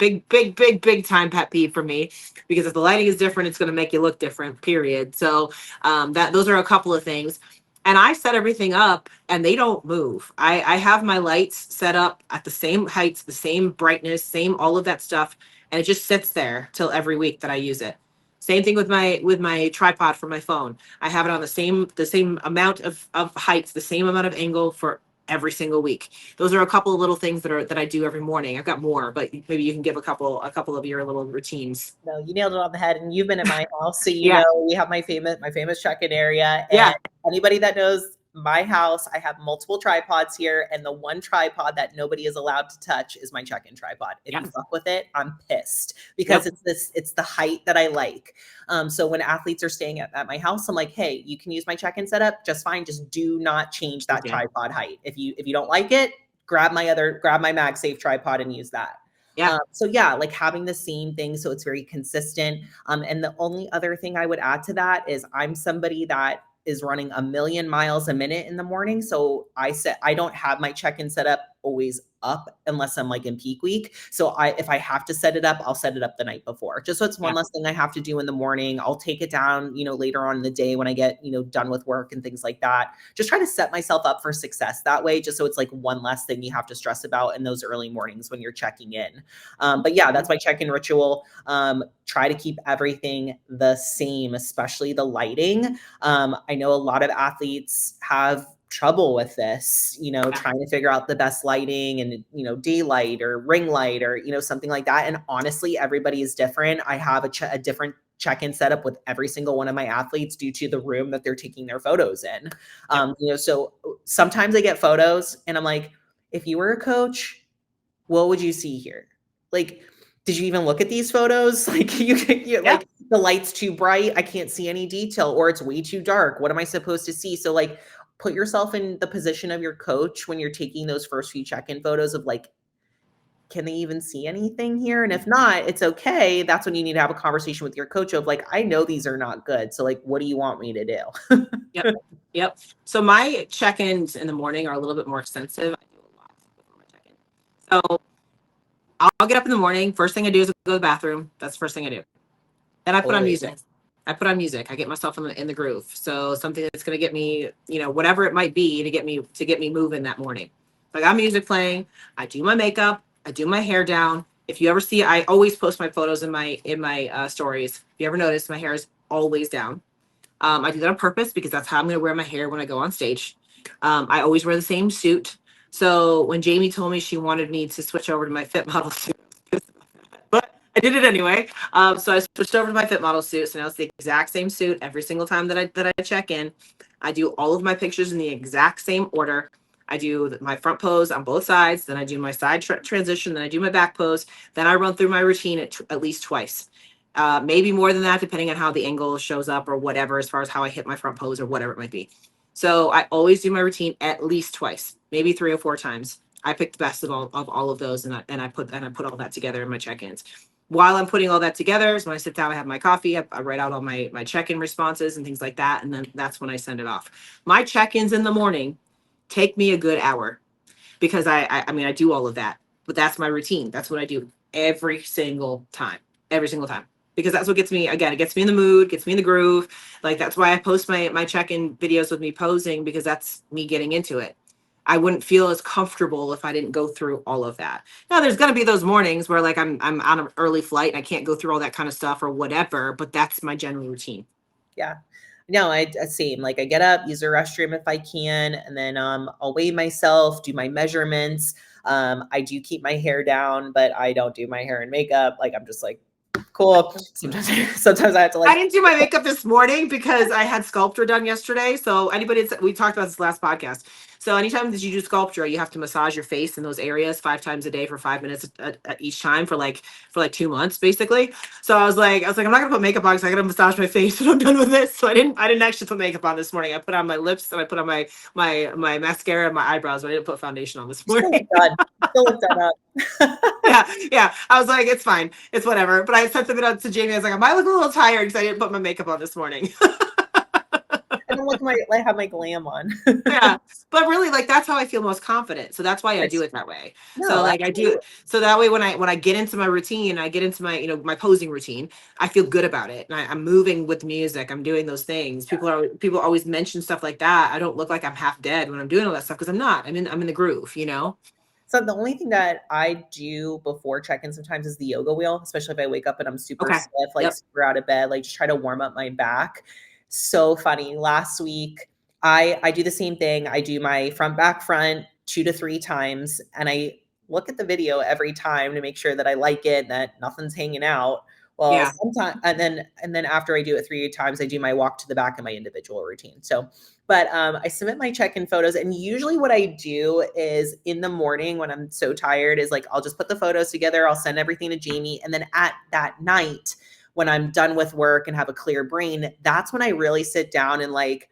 pet peeve for me, because if the lighting is different, it's going to make you look different, period. So those are a couple of things. And I set everything up and they don't move. I have my lights set up at the same heights, the same brightness, same all of that stuff. And it just sits there till every week that I use it. Same thing with my tripod for my phone. I have it on the same amount of height, the same amount of angle for every single week. Those are a couple of little things that I do every morning. I've got more, but maybe you can give a couple of your little routines. No, you nailed it on the head, and you've been at my house, so you Yeah. know we have my famous check-in area. Yeah. And anybody that knows my house, I have multiple tripods here, and the one tripod that nobody is allowed to touch is my check-in tripod. If Yep. you fuck with it, I'm pissed because Yep. it's the height that I like. So when athletes are staying at my house, I'm like, hey, you can use my check-in setup just fine. Just do not change that Yeah. tripod height. If you don't like it, grab my MagSafe tripod and use that. Yeah. So yeah, like having the same thing so it's very consistent. And the only other thing I would add to that is I'm somebody that is running 1,000,000 miles a minute in the morning. So I don't have my check-in setup always up unless I'm like in peak week. So if I have to set it up, I'll set it up the night before. Just so it's one Yeah. less thing I have to do in the morning. I'll take it down, later on in the day when I get, done with work and things like that. Just try to set myself up for success that way, just so it's like one less thing you have to stress about in those early mornings when you're checking in. But yeah, that's my check-in ritual. Try to keep everything the same, especially the lighting. I know a lot of athletes have trouble with this, trying to figure out the best lighting and, daylight or ring light or, something like that. And honestly, everybody is different. I have a different check-in setup with every single one of my athletes due to the room that they're taking their photos in. So sometimes I get photos and I'm like, if you were a coach, what would you see here? Like, did you even look at these photos? Like like the light's too bright. I can't see any detail, or it's way too dark. What am I supposed to see? So like put yourself in the position of your coach when you're taking those first few check-in photos of like, can they even see anything here? And if not, it's okay. That's when you need to have a conversation with your coach of like, I know these are not good. So like, what do you want me to do? Yep. So my check-ins in the morning are a little bit more extensive. I do a lot before my check-in. So I'll get up in the morning. First thing I do is go to the bathroom. That's the first thing I do. Then I put on music. I get myself in the groove. So something that's going to get me, whatever it might be to get me moving that morning. So I got music playing. I do my makeup. I do my hair down. If you ever see, I always post my photos in my stories. If you ever notice, my hair is always down. I do that on purpose because that's how I'm going to wear my hair when I go on stage. I always wear the same suit. So when Jamie told me she wanted me to switch over to my fit model suit, but I did it anyway. So I switched over to my fit model suit. So now it's the exact same suit every single time that I check in. I do all of my pictures in the exact same order. I do my front pose on both sides, then I do my side transition, then I do my back pose, then I run through my routine at least twice. Maybe more than that, depending on how the angle shows up or whatever, as far as how I hit my front pose or whatever it might be. So I always do my routine at least twice, maybe 3 or 4 times. I pick the best of all of those, and I put all that together in my check-ins. While I'm putting all that together, so when I sit down, I have my coffee, I write out all my check-in responses and things like that, and then that's when I send it off. My check-ins in the morning take me a good hour because I mean I do all of that, but that's my routine. That's what I do every single time, because that's what gets me, again, it gets me in the mood, gets me in the groove. Like that's why I post my check-in videos with me posing, because that's me getting into it. I wouldn't feel as comfortable if I didn't go through all of that. Now there's going to be those mornings where like I'm on an early flight and I can't go through all that kind of stuff or whatever, but that's my general routine. Yeah. No, I same. Like I get up, use the restroom if I can, and then I'll weigh myself, do my measurements. I do keep my hair down, but I don't do my hair and makeup. Like I'm just like, cool. Sometimes I have to like. I didn't do my makeup this morning because I had sculpture done yesterday. So we talked about this last podcast. So anytime that you do sculpture, you have to massage your face in those areas 5 times a day for 5 minutes at each time for like 2 months, basically. So I was like, I'm not gonna put makeup on because I gotta massage my face when I'm done with this. So I didn't actually put makeup on this morning. I put on my lips and I put on my mascara and my eyebrows, but I didn't put foundation on this morning. Still look that up. Yeah. I was like, it's fine, it's whatever. But I sent them out to Jamie. I was like, I might look a little tired because I didn't put my makeup on this morning. And then look, I have my glam on. Yeah, but really, like that's how I feel most confident. So that's why I do it that way. So like I do, so that way when I get into my routine, I get into my my posing routine, I feel good about it, and I'm moving with music. I'm doing those things. People always mention stuff like that. I don't look like I'm half dead when I'm doing all that stuff because I'm not. I'm in the groove. So the only thing that I do before check-in sometimes is the yoga wheel, especially if I wake up and I'm super Okay. stiff, like Yep. super out of bed, like just try to warm up my back. So funny. Last week, I do the same thing. I do my front back front 2 to 3 times, and I look at the video every time to make sure that I like it, that nothing's hanging out. Well, Yeah. sometimes, and then after I do it 3 times, I do my walk to the back in my individual routine. So, but I submit my check-in photos, and usually what I do is in the morning when I'm so tired is like I'll just put the photos together, I'll send everything to Jamie, and then at that night when I'm done with work and have a clear brain, that's when I really sit down and like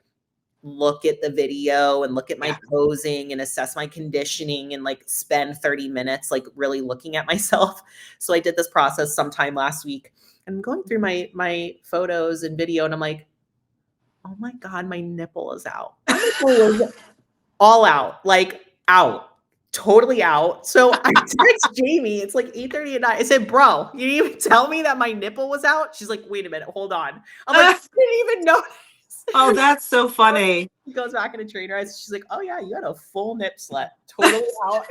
look at the video and look at my Yeah. posing and assess my conditioning and like spend 30 minutes like really looking at myself. So I did this process sometime last week. I'm going through my photos and video and I'm like, oh my God, my nipple is out. My nipple was all out, like out, totally out. So I text Jamie, it's like 8:30 at night. I said, bro, you didn't even tell me that my nipple was out. She's like, wait a minute, hold on. I'm like, I didn't even notice. Oh, that's so funny. She goes back in a trainer. She's like, oh yeah, you had a full nip slut, totally out.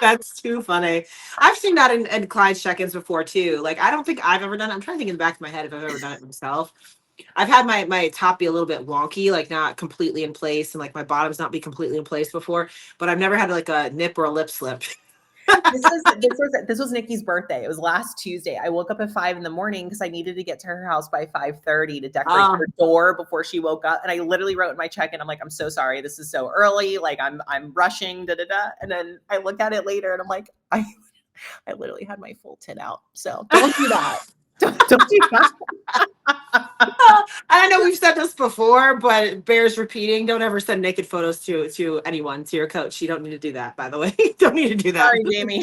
That's too funny. I've seen that in clients check-ins before too. Like, I don't think I've ever done it. I'm trying to think in the back of my head if I've ever done it myself. I've had my top be a little bit wonky, like not completely in place, and like my bottoms not be completely in place before, but I've never had like a nip or a lip slip. This was Nikki's birthday. It was last Tuesday. I woke up at 5 in the morning because I needed to get to her house by 5:30 to decorate her door before she woke up. And I literally wrote in my check-in, I'm like, I'm so sorry. This is so early. Like I'm rushing, da da da. And then I look at it later and I'm like, I literally had my full tit out. So don't do that. Don't do that. I know we've said this before, but it bears repeating. Don't ever send naked photos to anyone, to your coach. You don't need to do that, by the way. You don't need to do that. Sorry, Jamie.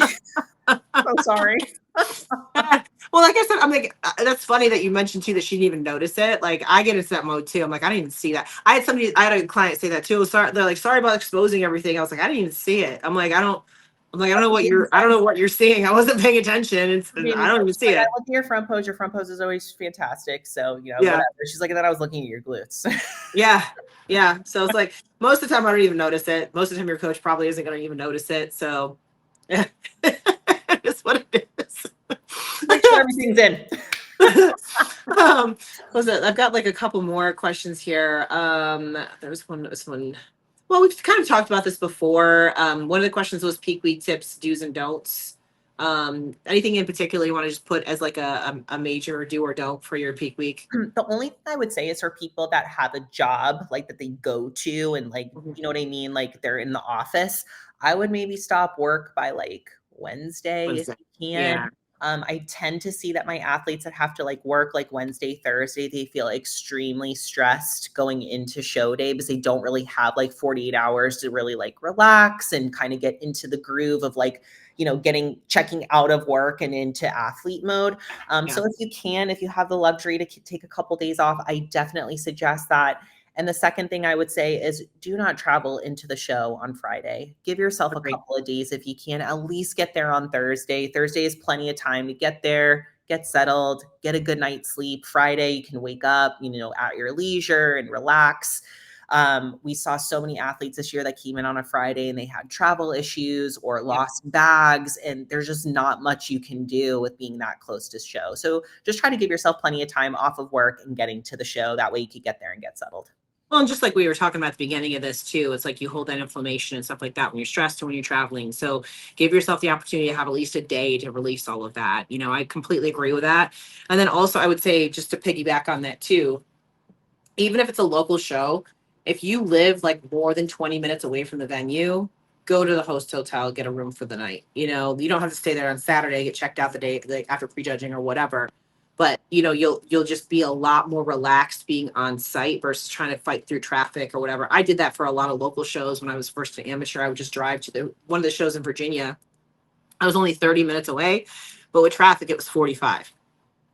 I'm sorry. Well, like I said, I'm like, that's funny that you mentioned too that she didn't even notice it. Like, I get into that mode too. I'm like, I didn't even see that. I had a client say that too. Sorry, they're like, sorry about exposing everything. I was like, I didn't even see it. I don't know what you're seeing. I wasn't paying attention. I don't even see like, it. I look at your front pose. Your front pose is always fantastic. So, Yeah. whatever. She's like, and then I was looking at your glutes. Yeah. Yeah. So it's like most of the time I don't even notice it. Most of the time your coach probably isn't going to even notice it. So yeah, it's what it is. Make sure everything's in. Listen, I've got like a couple more questions here. There's one. Well, we've kind of talked about this before. One of the questions was peak week tips, do's and don'ts. Anything in particular you want to just put as like a major do or don't for your peak week? The only thing I would say is for people that have a job like that they go to and like, you know what I mean? Like they're in the office. I would maybe stop work by like Wednesday if you can. Yeah. I tend to see that my athletes that have to like work like Wednesday, Thursday, they feel extremely stressed going into show day because they don't really have like 48 hours to really like relax and kind of get into the groove of like, checking out of work and into athlete mode. So if you have the luxury to take a couple days off, I definitely suggest that. And the second thing I would say is do not travel into the show on Friday. Give yourself a couple of days if you can. At least get there on Thursday. Thursday is plenty of time to get there, get settled, get a good night's sleep. Friday, you can wake up, at your leisure and relax. We saw so many athletes this year that came in on a Friday and they had travel issues or lost bags, and there's just not much you can do with being that close to show. So just try to give yourself plenty of time off of work and getting to the show. That way you could get there and get settled. Well, and just like we were talking about at the beginning of this too, it's like you hold that inflammation and stuff like that when you're stressed or when you're traveling. So give yourself the opportunity to have at least a day to release all of that. I completely agree with that. And then also I would say, just to piggyback on that too, even if it's a local show, if you live like more than 20 minutes away from the venue, go to the host hotel, get a room for the night. You don't have to stay there on Saturday, get checked out the day like after prejudging or whatever. But you'll just be a lot more relaxed being on site versus trying to fight through traffic or whatever. I did that for a lot of local shows when I was first an amateur. I would just drive to one of the shows in Virginia. I was only 30 minutes away, but with traffic it was 45.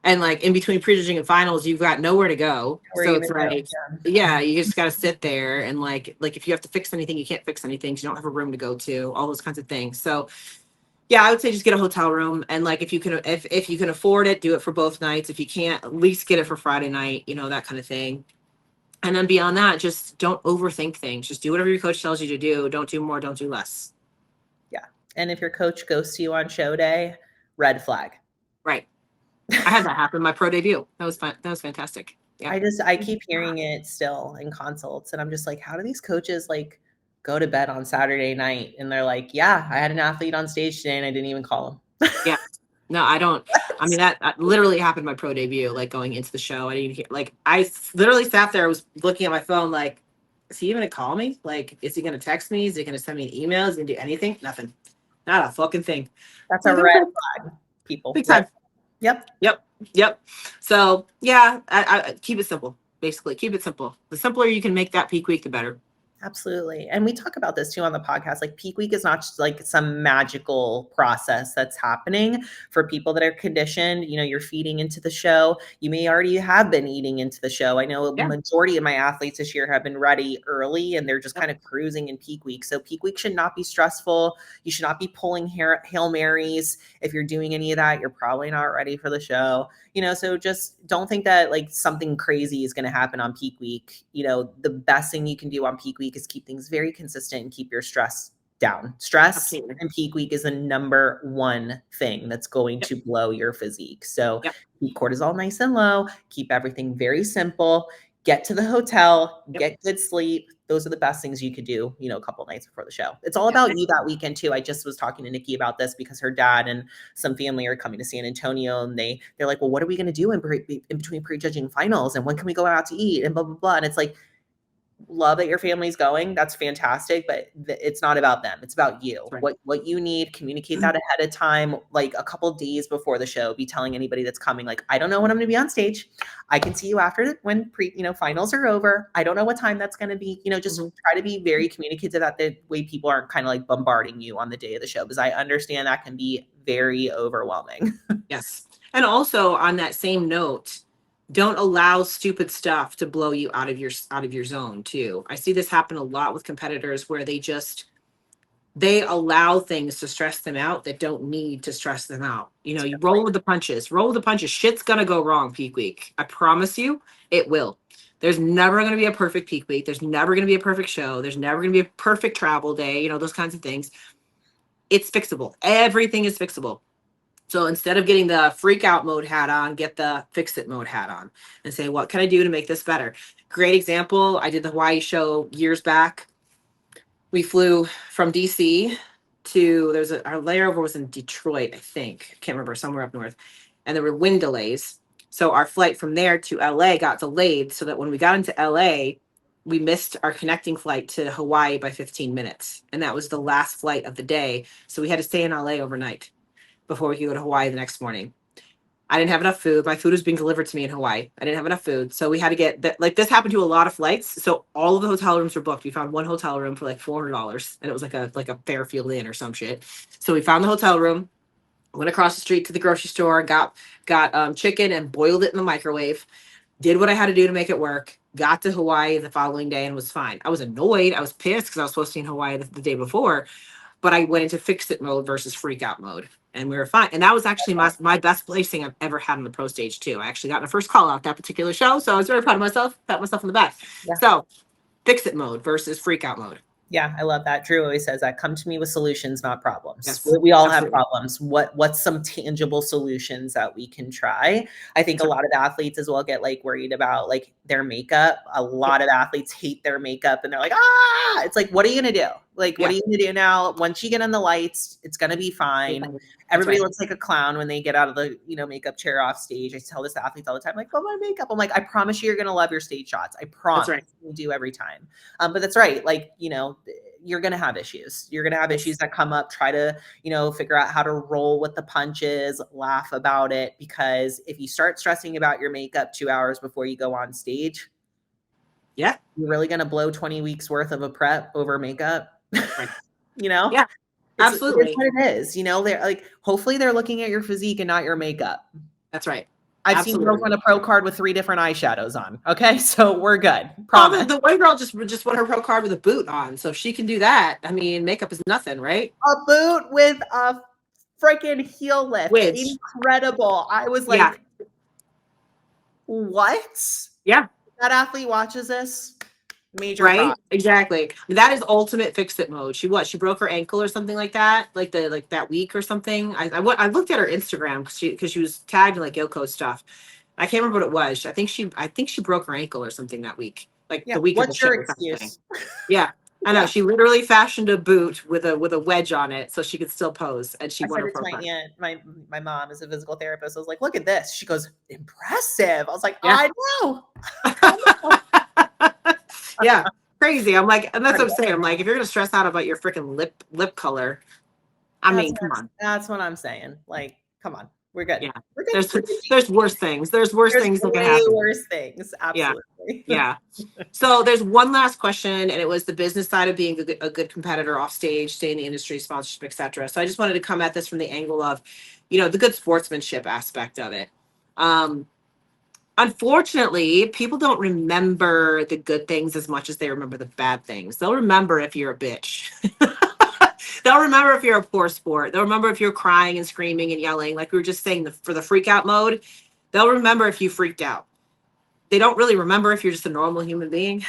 And like in between prejudging and finals, you've got nowhere to go. So it's like, you just got to sit there and like if you have to fix anything, you can't fix anything. So you don't have a room to go to, all those kinds of things. So yeah, I would say just get a hotel room. And like, if you can afford it, do it for both nights. If you can't, at least get it for Friday night, that kind of thing. And then beyond that, just don't overthink things. Just do whatever your coach tells you to do. Don't do more, don't do less. Yeah. And if your coach ghosts you on show day, red flag. Right. I had that happen my pro debut. That was fun. That was fantastic. Yeah. I keep hearing it still in consults, and I'm just like, how do these coaches like go to bed on Saturday night and they're like, yeah, I had an athlete on stage today and I didn't even call him. Yeah. No, I don't. I mean, that literally happened my pro debut, like going into the show. I didn't hear, like, I literally sat there, I was looking at my phone, like, is he even gonna call me? Like, is he gonna text me? Is he gonna send me an email? Is he gonna do anything? Nothing. Not a fucking thing. That's Like, a red okay, flag, people. big Red. time. Yep. Yep. So yeah, I keep it simple. Basically, keep it simple. The simpler you can make that peak week, the better. Absolutely. And we talk about this too on the podcast. Like peak week is not just like some magical process that's happening for people that are conditioned. You know, you're feeding into the show. You may already have been eating into the show. I know a Yeah. majority of my athletes this year have been ready early and they're just Yep. kind of cruising in peak week. So peak week should not be stressful. You should not be pulling Hail Marys. If you're doing any of that, you're probably not ready for the show. You know, so just don't think that like something crazy is going to happen on peak week. You know, the best thing you can do on peak week is keep things very consistent and keep your stress down. Stress Absolutely. and peak week is the number one thing that's going Yep. to blow your physique. So Yep. keep cortisol nice and low, keep everything very simple, get to the hotel, Yep. get good sleep. Those are the best things you could do, you know, a couple nights before the show. It's all Yeah. about you that weekend too. I just was talking to Nikki about this because her dad and some family are coming to San Antonio and they're like, well, what are we going to do in between prejudging finals? And when can we go out to eat? And blah, blah, blah. And it's like, love that your family's going. That's fantastic, but it's not about them. It's about you. Right. What you need, communicate that ahead of time, like a couple days before the show. Be telling anybody that's coming, like, I don't know when I'm going to be on stage. I can see you after when finals are over. I don't know what time that's going to be. You know, just try to be very communicative that the way people aren't kind of like bombarding you on the day of the show, because I understand that can be very overwhelming. Yes. And also on that same note, don't allow stupid stuff to blow you out of your zone too. I see this happen a lot with competitors where they allow things to stress them out that don't need to stress them out. You know, you roll with the punches. Roll with the punches. Shit's gonna go wrong peak week. I promise you, it will. There's never gonna be a perfect peak week. There's never gonna be a perfect show. There's never gonna be a perfect travel day. You know, those kinds of things. It's fixable. Everything is fixable. So instead of getting the freak out mode hat on, get the fix it mode hat on and say, what can I do to make this better? Great example. I did the Hawaii show years back. We flew from DC to, our layover was in Detroit, I think. I can't remember, somewhere up north. And there were wind delays. So our flight from there to LA got delayed so that when we got into LA, we missed our connecting flight to Hawaii by 15 minutes. And that was the last flight of the day. So we had to stay in LA overnight before we could go to Hawaii the next morning. I didn't have enough food. My food was being delivered to me in Hawaii. I didn't have enough food. So we had to get that. Like this happened to a lot of flights. So all of the hotel rooms were booked. We found one hotel room for like $400 and it was like a Fairfield Inn or some shit. So we found the hotel room, went across the street to the grocery store, got chicken and boiled it in the microwave, did what I had to do to make it work, got to Hawaii the following day and was fine. I was annoyed. I was pissed because I was supposed to be in Hawaii the day before, but I went into fix it mode versus freak out mode and we were fine. And that was actually my best placing I've ever had on the pro stage too. I actually got my first call out that particular show. So I was very proud of myself, pat myself on the back. Yeah. So fix it mode versus freak out mode. Yeah, I love that. Drew always says that. Come to me with solutions, not problems. Yes, we all absolutely. have problems. What's some tangible solutions that we can try? I think a lot of athletes as well get like worried about like their makeup. A lot of athletes hate their makeup and they're like, ah, it's like, what are you gonna do? Like, what are you gonna do now? Once you get in the lights, it's gonna be fine. Everybody looks like a clown when they get out of the makeup chair off stage. I tell this to athletes all the time, like, oh, my makeup. I'm like, I promise you're gonna love your stage shots. I promise. That's right. We do every time. But that's right. Like, you're gonna have issues. You're gonna have issues that come up. Try to, figure out how to roll with the punches, laugh about it. Because if you start stressing about your makeup 2 hours before you go on stage, you're really gonna blow 20 weeks worth of a prep over makeup. Right. Yeah. Absolutely. It's what it is. They're like, hopefully they're looking at your physique and not your makeup. That's right. I've seen girls on a pro card with 3 different eyeshadows on. Okay, so we're good. Promise. The white girl just won her pro card with a boot on, so if she can do that, I mean, makeup is nothing, right? A boot with a freaking heel lift. Incredible. I was like, what? Yeah. That athlete watches this. Major Right? props. Exactly. That is ultimate fix it mode. She broke her ankle or something like that, like that week or something. I looked at her Instagram because she was tagged in like Yoko stuff. I can't remember what it was. I think she broke her ankle or something that week, like Yeah. the week of the What's your show kind of thing. excuse? Yeah. I know. Yeah. She literally fashioned a boot with a wedge on it so she could still pose, and she I won said her it to pro my card. aunt. My mom is a physical therapist. I was like, look at this. She goes, impressive. I was like, Yeah. I know. I know. Yeah. Crazy. I'm like, and that's what I'm Incredible. saying. I'm like, if you're gonna stress out about your freaking lip color, I That's mean, what come on. that's what I'm saying. Like, come on. We're good. Yeah. We're good. There's We're good. there's worse things. There's worse There's things that can way happen. worse things. Yeah. Absolutely. Yeah. So there's one last question, and it was the business side of being a good competitor off stage, stay in the industry, sponsorship, etc. So I just wanted to come at this from the angle of, the good sportsmanship aspect of it. Um, Unfortunately, people don't remember the good things as much as they remember the bad things. They'll remember if you're a bitch. They'll remember if you're a poor sport. They'll remember if you're crying and screaming and yelling, like we were just saying for the freak out mode. They'll remember if you freaked out. They don't really remember if you're just a normal human being,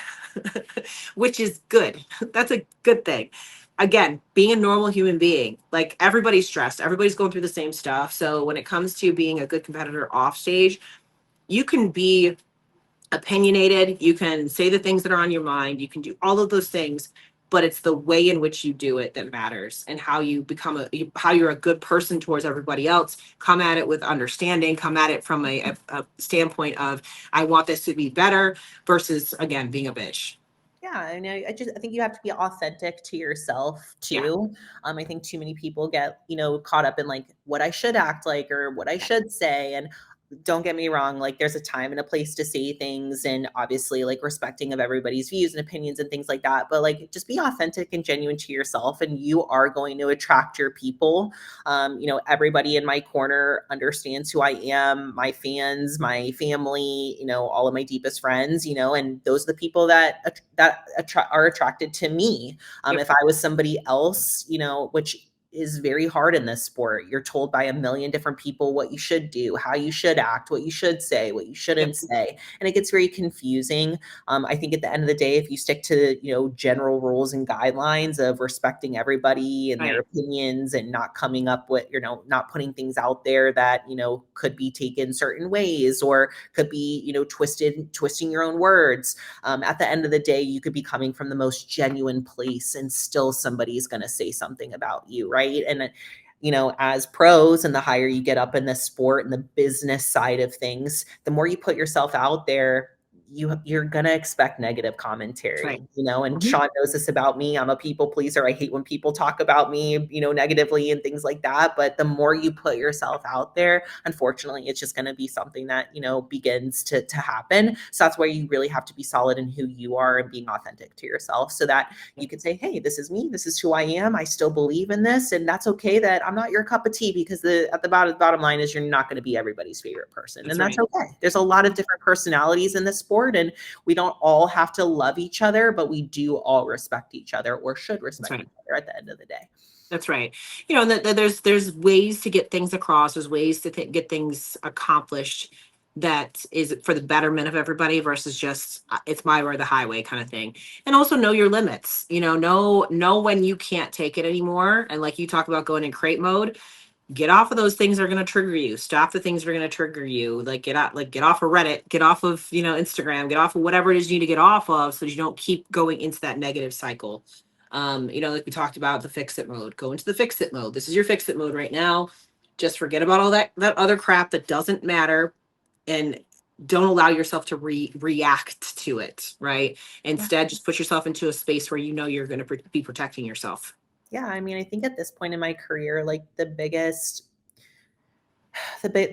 which is good. That's a good thing. Again, being a normal human being, like everybody's stressed, everybody's going through the same stuff. So when it comes to being a good competitor off stage, you can be opinionated, you can say the things that are on your mind, you can do all of those things, but it's the way in which you do it that matters, and how you how you're a good person towards everybody else. Come at it with understanding, come at it from a standpoint of, I want this to be better, versus again being a bitch. Yeah, I think you have to be authentic to yourself Yeah. too. I think too many people get, caught up in like what I should act like or what I Yeah. should say. And don't get me wrong, like there's a time and a place to say things, and obviously like respecting of everybody's views and opinions and things like that. But like just be authentic and genuine to yourself, and you are going to attract your people. Everybody in my corner understands who I am, my fans, my family, all of my deepest friends, and those are the people that are attracted to me. Yep. If I was somebody else, which is very hard in this sport. You're told by a million different people what you should do, how you should act, what you should say, what you Yep. shouldn't say. And it gets very confusing. I think at the end of the day, if you stick to, general rules and guidelines of respecting everybody and their Right. opinions and not coming up with, not putting things out there that, could be taken certain ways or could be, twisting your own words. At the end of the day, you could be coming from the most genuine place and still somebody's going to say something about you, right? And as pros, and the higher you get up in the sport and the business side of things, the more you put yourself out there, you're going to expect negative That's right. commentary, and Mhm. Sean knows this about me. I'm a people pleaser. I hate when people talk about me, negatively and things like that. But the more you put yourself out there, unfortunately, it's just going to be something that, begins to happen. So that's why you really have to be solid in who you are and being authentic to yourself, so that you could say, hey, this is me. This is who I am. I still believe in this. And that's okay that I'm not your cup of tea, because at the bottom line is you're not going to be everybody's favorite person. That's And that's right. okay. There's a lot of different personalities in this sport, and we don't all have to love each other, but we do all respect each other, or should That's respect right. each other at the end of the day. That's right. There's ways to get things across. There's ways to get things accomplished that is for the betterment of everybody, versus just it's my way or the highway kind of thing. And also know your limits. Know when you can't take it anymore. And like you talk about going in crate mode, get off of those things that are going to trigger you. Stop the things that are going to trigger you. Like get off of Reddit, get off of Instagram, get off of whatever it is you need to get off of, so that you don't keep going into that negative cycle. Like we talked about, the fix it mode. Go into the fix it mode. This is your fix it mode right now. Just forget about all that other crap that doesn't matter, and don't allow yourself to react to it. Right. Yeah. Instead, just put yourself into a space where you're going to be protecting yourself. Yeah. I mean, I think at this point in my career, like the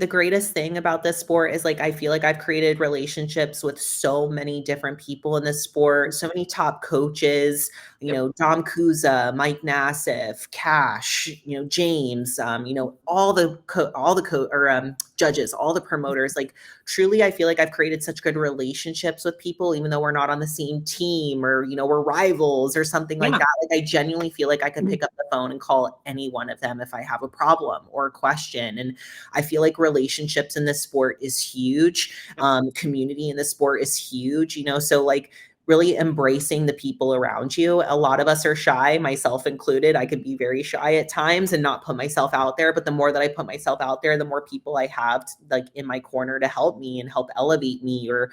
greatest thing about this sport is like I feel like I've created relationships with so many different people in this sport, so many top coaches, Yep. Dom Kuza, Mike Nassif, Cash, James, all the judges, all the promoters. Like truly, I feel like I've created such good relationships with people, even though we're not on the same team, or we're rivals or something like Yeah. that. Like I genuinely feel like I could pick up the phone and call any one of them if I have a problem or a question. And I feel like relationships in this sport is huge. Yep. Community in the sport is huge, so like really embracing the people around you. A lot of us are shy, myself included. I could be very shy at times and not put myself out there. But the more that I put myself out there, the more people I have like in my corner to help me and help elevate me, or,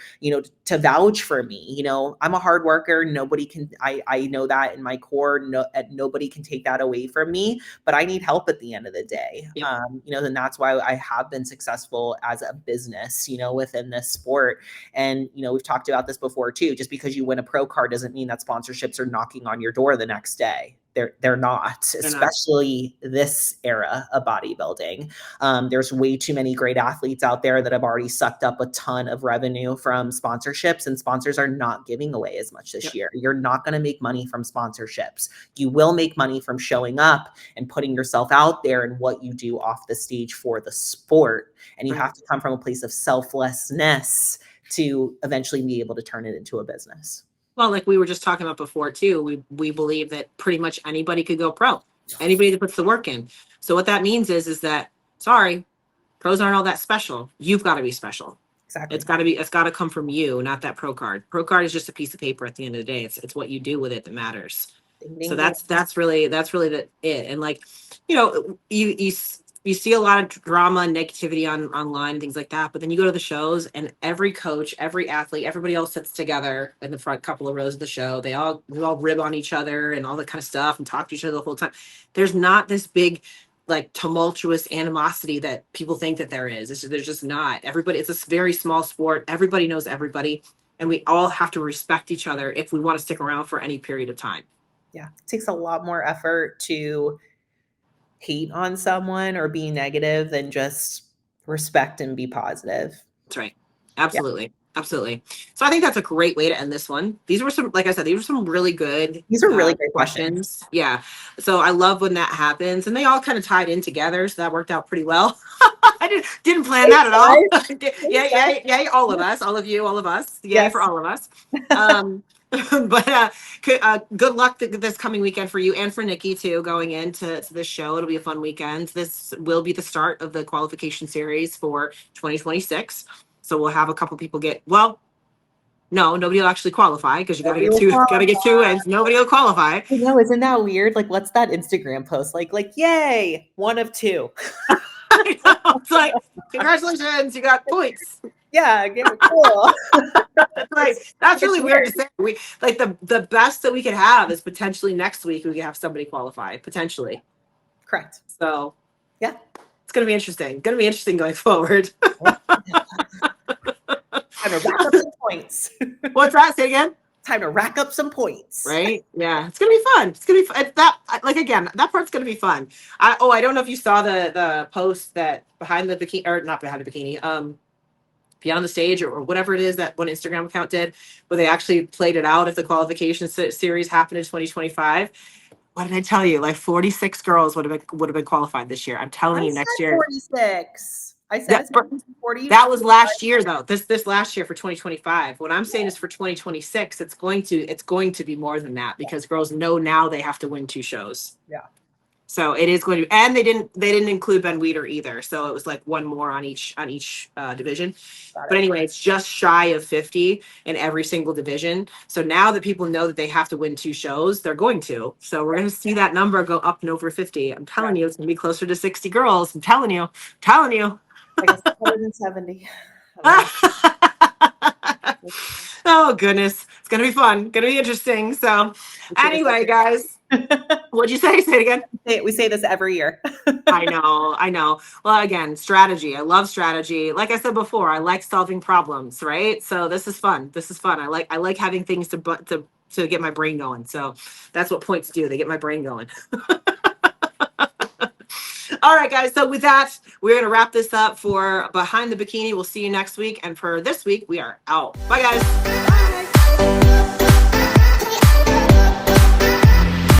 to vouch for me. I'm a hard worker. Nobody can, I know that in my core, nobody can take that away from me, but I need help at the end of the day. Yep. And that's why I have been successful as a business, within this sport. And, we've talked about this before too. Just because you win a pro card doesn't mean that sponsorships are knocking on your door the next day. They're not, especially this era of bodybuilding. There's way too many great athletes out there that have already sucked up a ton of revenue from sponsorships, and sponsors are not giving away as much this year. You're not going to make money from sponsorships. You will make money from showing up and putting yourself out there and what you do off the stage for the sport. And you have to come from a place of selflessness to eventually be able to turn it into a business. Well, like we were just talking about before too, we believe that pretty much anybody could go pro, anybody that puts the work in. So what that means is that, sorry, pros aren't all that special. You've got to be special. Exactly. It's got to come from you, not that pro card. Pro card is just a piece of paper at the end of the day. It's what you do with it that matters. Ding, ding, so that's really it. And like, you see a lot of drama and negativity online and things like that, but then you go to the shows and every coach, every athlete, everybody else sits together in the front couple of rows of the show. We all rib on each other and all that kind of stuff and talk to each other the whole time. There's not this big, like, tumultuous animosity that people think that there is. There's just not. Everybody, it's a very small sport. Everybody knows everybody, and we all have to respect each other if we want to stick around for any period of time. Yeah, it takes a lot more effort to hate on someone or be negative than just respect and be positive. That's right. Absolutely. Yeah. Absolutely. So I think that's a great way to end this one. These were some, like I said, these were some really good. These are really great questions. Yeah. So I love when that happens, and they all kind of tied in together. So that worked out pretty well. I didn't plan that at all. Yeah. All of us, all of you, all of us. Yeah. Yes. For all of us. But good luck this coming weekend for you and for Nikki too, going into this show. It'll be a fun weekend. This will be the start of the qualification series for 2026. So we'll have a couple people nobody will actually qualify because you gotta get two wins. Nobody will qualify. I know, isn't that weird? Like, what's that Instagram post? Like, yay, one of two. I know. It's like, congratulations, you got points. Yeah, cool. That's really weird to say. We like the best that we could have is potentially next week we could have somebody qualify, potentially. Correct. So yeah, it's gonna be interesting. Going forward. Time to rack up some points. What's that? Say again. Time to rack up some points. Right? Yeah, it's gonna be fun. It's gonna be fun. That part's gonna be fun. I don't know if you saw the post that behind the bikini, or not behind the bikini, beyond the stage or whatever it is that one Instagram account did, where they actually played it out if the qualification series happened in 2025. What did I tell you? Like 46 girls would have been qualified this year. I'm telling you, next year. 46. I said 40. That was last year though. This last year for 2025. What I'm saying is for 2026, it's going to be more than that, because girls know now they have to win 2 shows. Yeah. So it is going to, and they didn't include Ben Weider either. So it was like one more on each division. But anyway, it's just shy of 50 in every single division. So now that people know that they have to win 2 shows, they're going to. So we're going to see that number go up and over 50. I'm telling you, it's going to be closer to 60 girls. I'm telling you. I guess 170. Oh goodness, it's gonna be fun, gonna be interesting. So anyway, guys, what'd you say? Say it again. We say this every year. I know. Well, again, strategy. I love strategy. Like I said before, I like solving problems, right? So this is fun. I like having things to get my brain going. So that's what points do. They get my brain going. All right, guys. So with that, we're going to wrap this up for Behind the Bikini. We'll see you next week. And for this week, we are out. Bye, guys. Bye.